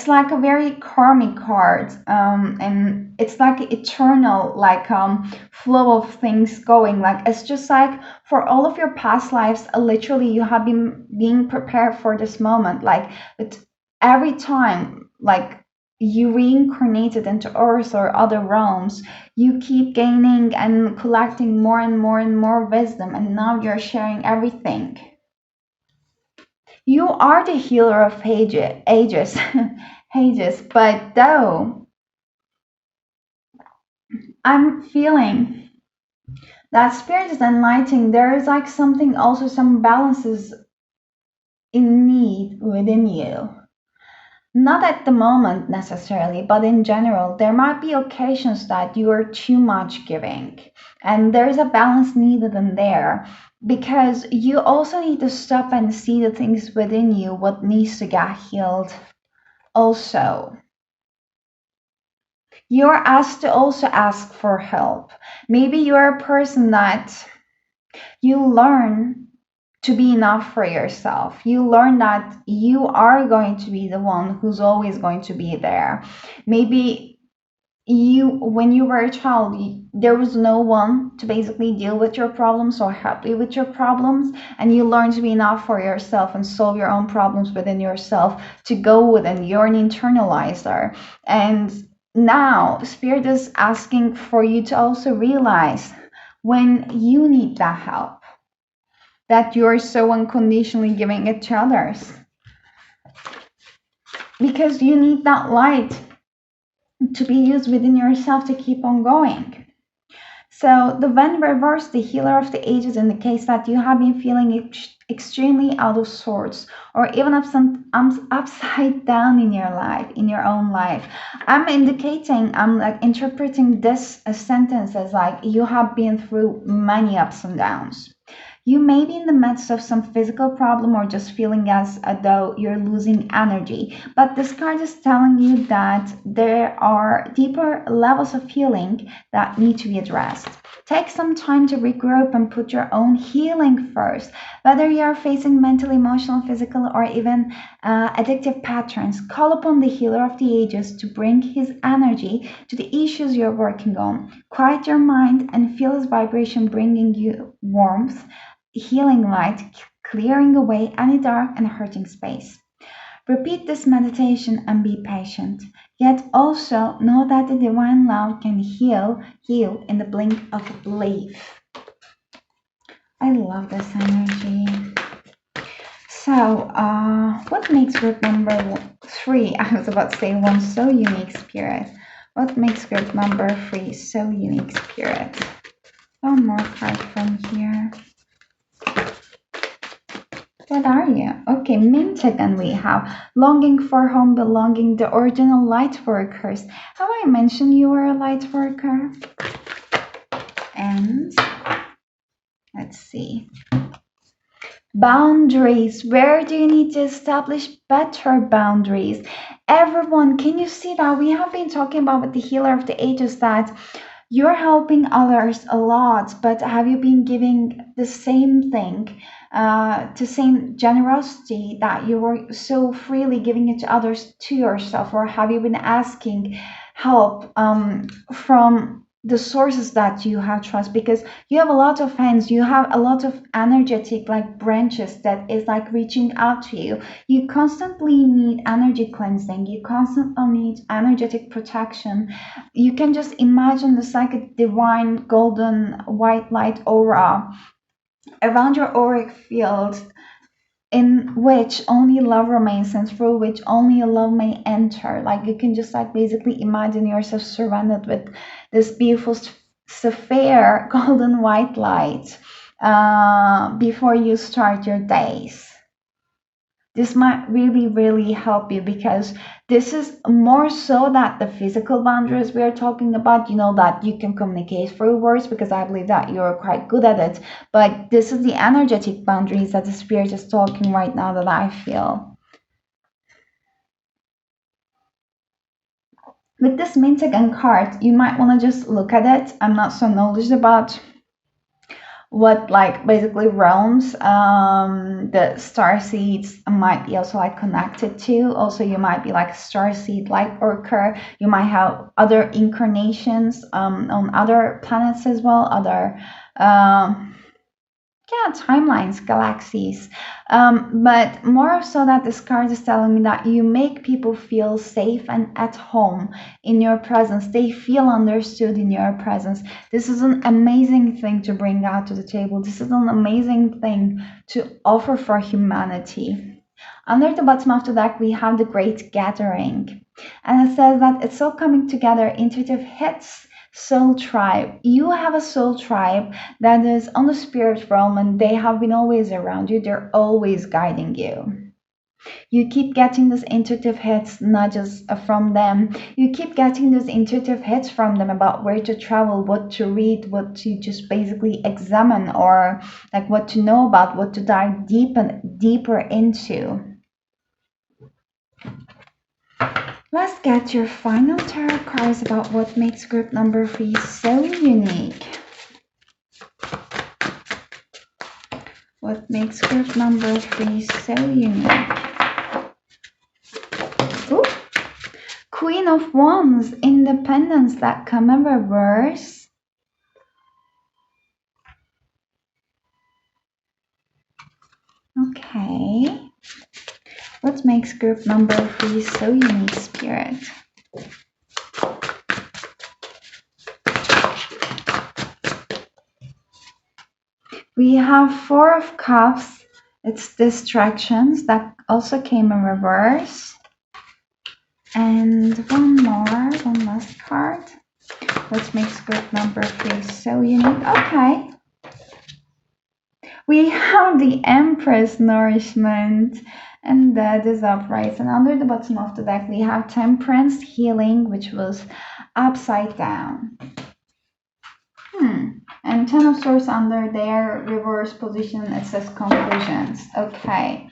like a very karmic card, and it's like eternal, like flow of things going, like it's just like for all of your past lives, literally you have been being prepared for this moment, like with every time like you reincarnated into earth or other realms, you keep gaining and collecting more and more and more wisdom, and now you're sharing everything. You are the healer of ages, ages, but though I'm feeling that spirit is enlightening, there is like something also, some balances in need within you. Not at the moment necessarily, but in general, there might be occasions that you are too much giving, and there's a balance needed in there, because you also need to stop and see the things within you, what needs to get healed. Also, you're asked to also ask for help. Maybe you're a person that you learn to be enough for yourself. You learn that you are going to be the one who's always going to be there. Maybe when you were a child, there was no one to basically deal with your problems or help you with your problems, and you learn to be enough for yourself and solve your own problems within yourself, to go within. You're an internalizer. And now spirit is asking for you to also realize when you need that help, that you're so unconditionally giving it to others, because you need that light to be used within yourself to keep on going. So the when reversed, the healer of the ages, indicates that you have been feeling extremely out of sorts, or even upside down in your life, in your own life. I'm like interpreting this sentence as like you have been through many ups and downs. You may be in the midst of some physical problem, or just feeling as though you're losing energy. But this card is telling you that there are deeper levels of healing that need to be addressed. Take some time to regroup and put your own healing first. Whether you are facing mental, emotional, physical, or even addictive patterns, call upon the healer of the ages to bring his energy to the issues you're working on. Quiet your mind and feel his vibration bringing you warmth, healing light, clearing away any dark and hurting space. Repeat this meditation and be patient. Yet also know that the divine love can heal you in the blink of a leaf. I love this energy. So, what makes group number 3, I was about to say 1, so unique, spirit? What makes group number 3 so unique, spirit? One more card from here. What are you? Okay, minted, and we have longing for home, belonging, the original light workers. Have I mentioned you are a light worker? And let's see. Boundaries. Where do you need to establish better boundaries? Everyone, can you see that? We have been talking about with the healer of the ages that you're helping others a lot, but have you been giving the same thing, the same generosity that you were so freely giving it to others to yourself? Or have you been asking help from the sources that you have trust? Because you have a lot of hands, you have a lot of energetic like branches that is like reaching out to you. You constantly need energy cleansing, you constantly need energetic protection. You can just imagine this like a divine golden white light aura around your auric field, in which only love remains and through which only love may enter. Like you can just like basically imagine yourself surrounded with this beautiful sapphire golden white light before you start your days. This might really, really help you, because this is more so that the physical boundaries we are talking about, you know, that you can communicate through words, because I believe that you're quite good at it. But this is the energetic boundaries that the spirit is talking right now that I feel. With this Mintagan card, you might want to just look at it. I'm not so knowledgeable about what like basically realms the star seeds might be also like connected to. Also, you might be like star seed light worker. You might have other incarnations on other planets as well, other timelines, galaxies. But more so that this card is telling me that you make people feel safe and at home in your presence. They feel understood in your presence. This is an amazing thing to bring out to the table. This is an amazing thing to offer for humanity. Under the bottom of the deck, we have the Great Gathering. And it says that it's all coming together, intuitive hits, soul tribe. You have a soul tribe that is on the spirit realm, and they have been always around you. They're always guiding you. You keep getting these intuitive hits, nudges from them. You keep getting these intuitive hits from them about where to travel, what to read, what to just basically examine, or like what to know about, what to dive deeper into. Let's get your final tarot cards about what makes group number 3 so unique. What makes group number 3 so unique? Ooh. Queen Queen of Wands, independence that come in reverse. Okay. What makes group number 3 so unique, Spirit? We have Four of Cups. It's distractions that also came in reverse. And one last card. What makes group number 3 so unique? Okay. We have the Empress, nourishment, and that is upright. And under the bottom of the deck, we have Temperance, healing, which was upside down. And Ten of Swords under their reverse position, it says conclusions. Okay.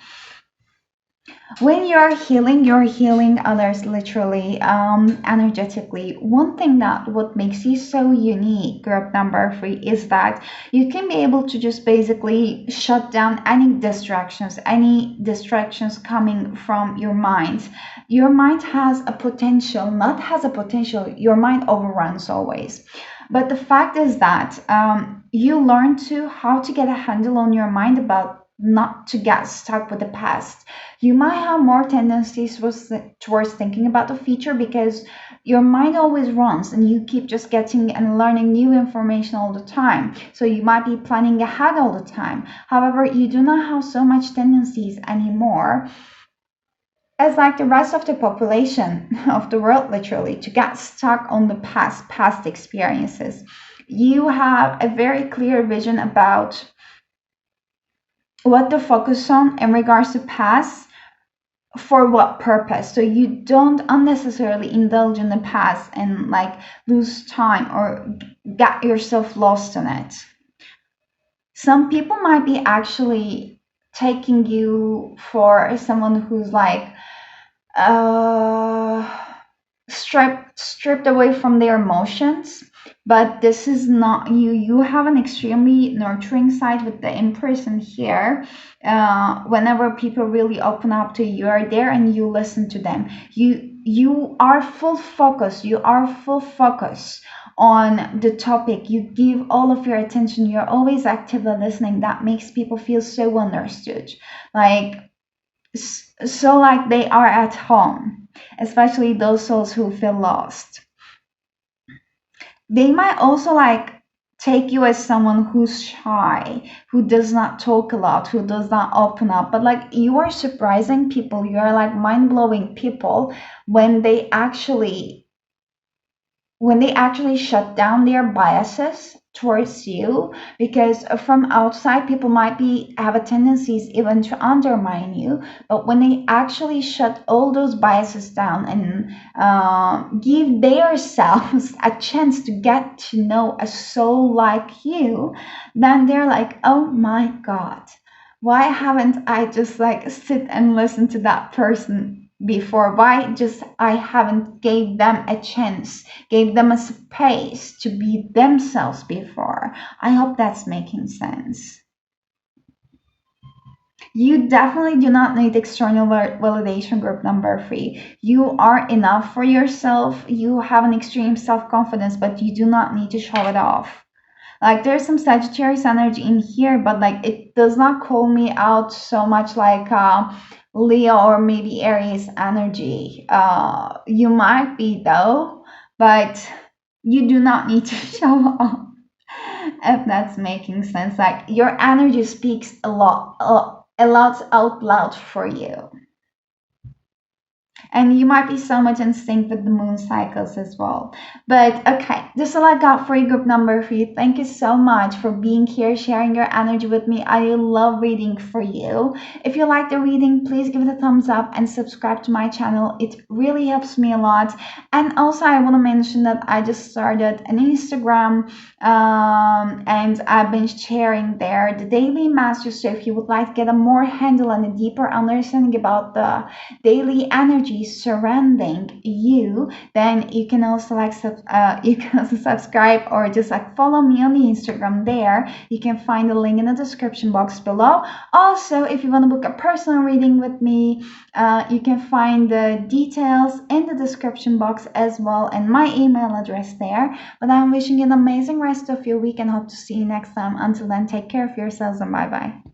When you're healing others literally, energetically. One thing that what makes you so unique, group number 3, is that you can be able to just basically shut down any distractions coming from your mind. Your mind has a potential, not has a potential, your mind overruns always. But the fact is that you learn to how to get a handle on your mind about not to get stuck with the past. You might have more tendencies towards thinking about the future because your mind always runs and you keep just getting and learning new information all the time. So you might be planning ahead all the time. However, you do not have so much tendencies anymore as like the rest of the population of the world, literally, to get stuck on the past experiences. You have a very clear vision about what to focus on in regards to past, for what purpose. So you don't unnecessarily indulge in the past and like lose time or get yourself lost in it. Some people might be actually taking you for someone who's like stripped away from their emotions, but this is not you. You have an extremely nurturing side with the in-person here. Whenever people really open up to you, you are there and you listen to them. You are full focus. You are full focus on the topic. You give all of your attention. You're always actively listening. That makes people feel so understood, like so like they are at home, especially those souls who feel lost. They might also like take you as someone who's shy, who does not talk a lot, who does not open up, but like you are surprising people. You are like mind-blowing people when they actually shut down their biases towards you, because from outside people might be have a tendencies even to undermine you, but when they actually shut all those biases down and give themselves a chance to get to know a soul like you, then they're like, oh my god, why haven't I just like sit and listen to that person before? Why just I haven't gave them a chance, gave them a space to be themselves before? I hope that's making sense. You definitely do not need external validation, group number 3. You are enough for yourself. You have an extreme self-confidence, but you do not need to show it off. Like there's some Sagittarius energy in here, but like it does not call me out so much like Leo or maybe Aries energy. You might be though, but you do not need to show off. If that's making sense, like your energy speaks a lot out loud for you. And you might be so much in sync with the moon cycles as well. But okay, this is all I got for you, group number 3. Thank you so much for being here, sharing your energy with me. I love reading for you. If you like the reading, please give it a thumbs up and subscribe to my channel. It really helps me a lot. And also I want to mention that I just started an Instagram and I've been sharing there the daily masters. So if you would like to get a more handle and a deeper understanding about the daily energies be surrounding you, then you can also you can also subscribe or just like follow me on the Instagram there. You can find the link in the description box below. Also, if you want to book a personal reading with me, you can find the details in the description box as well and my email address there. But I'm wishing you an amazing rest of your week and hope to see you next time. Until then, take care of yourselves and bye bye.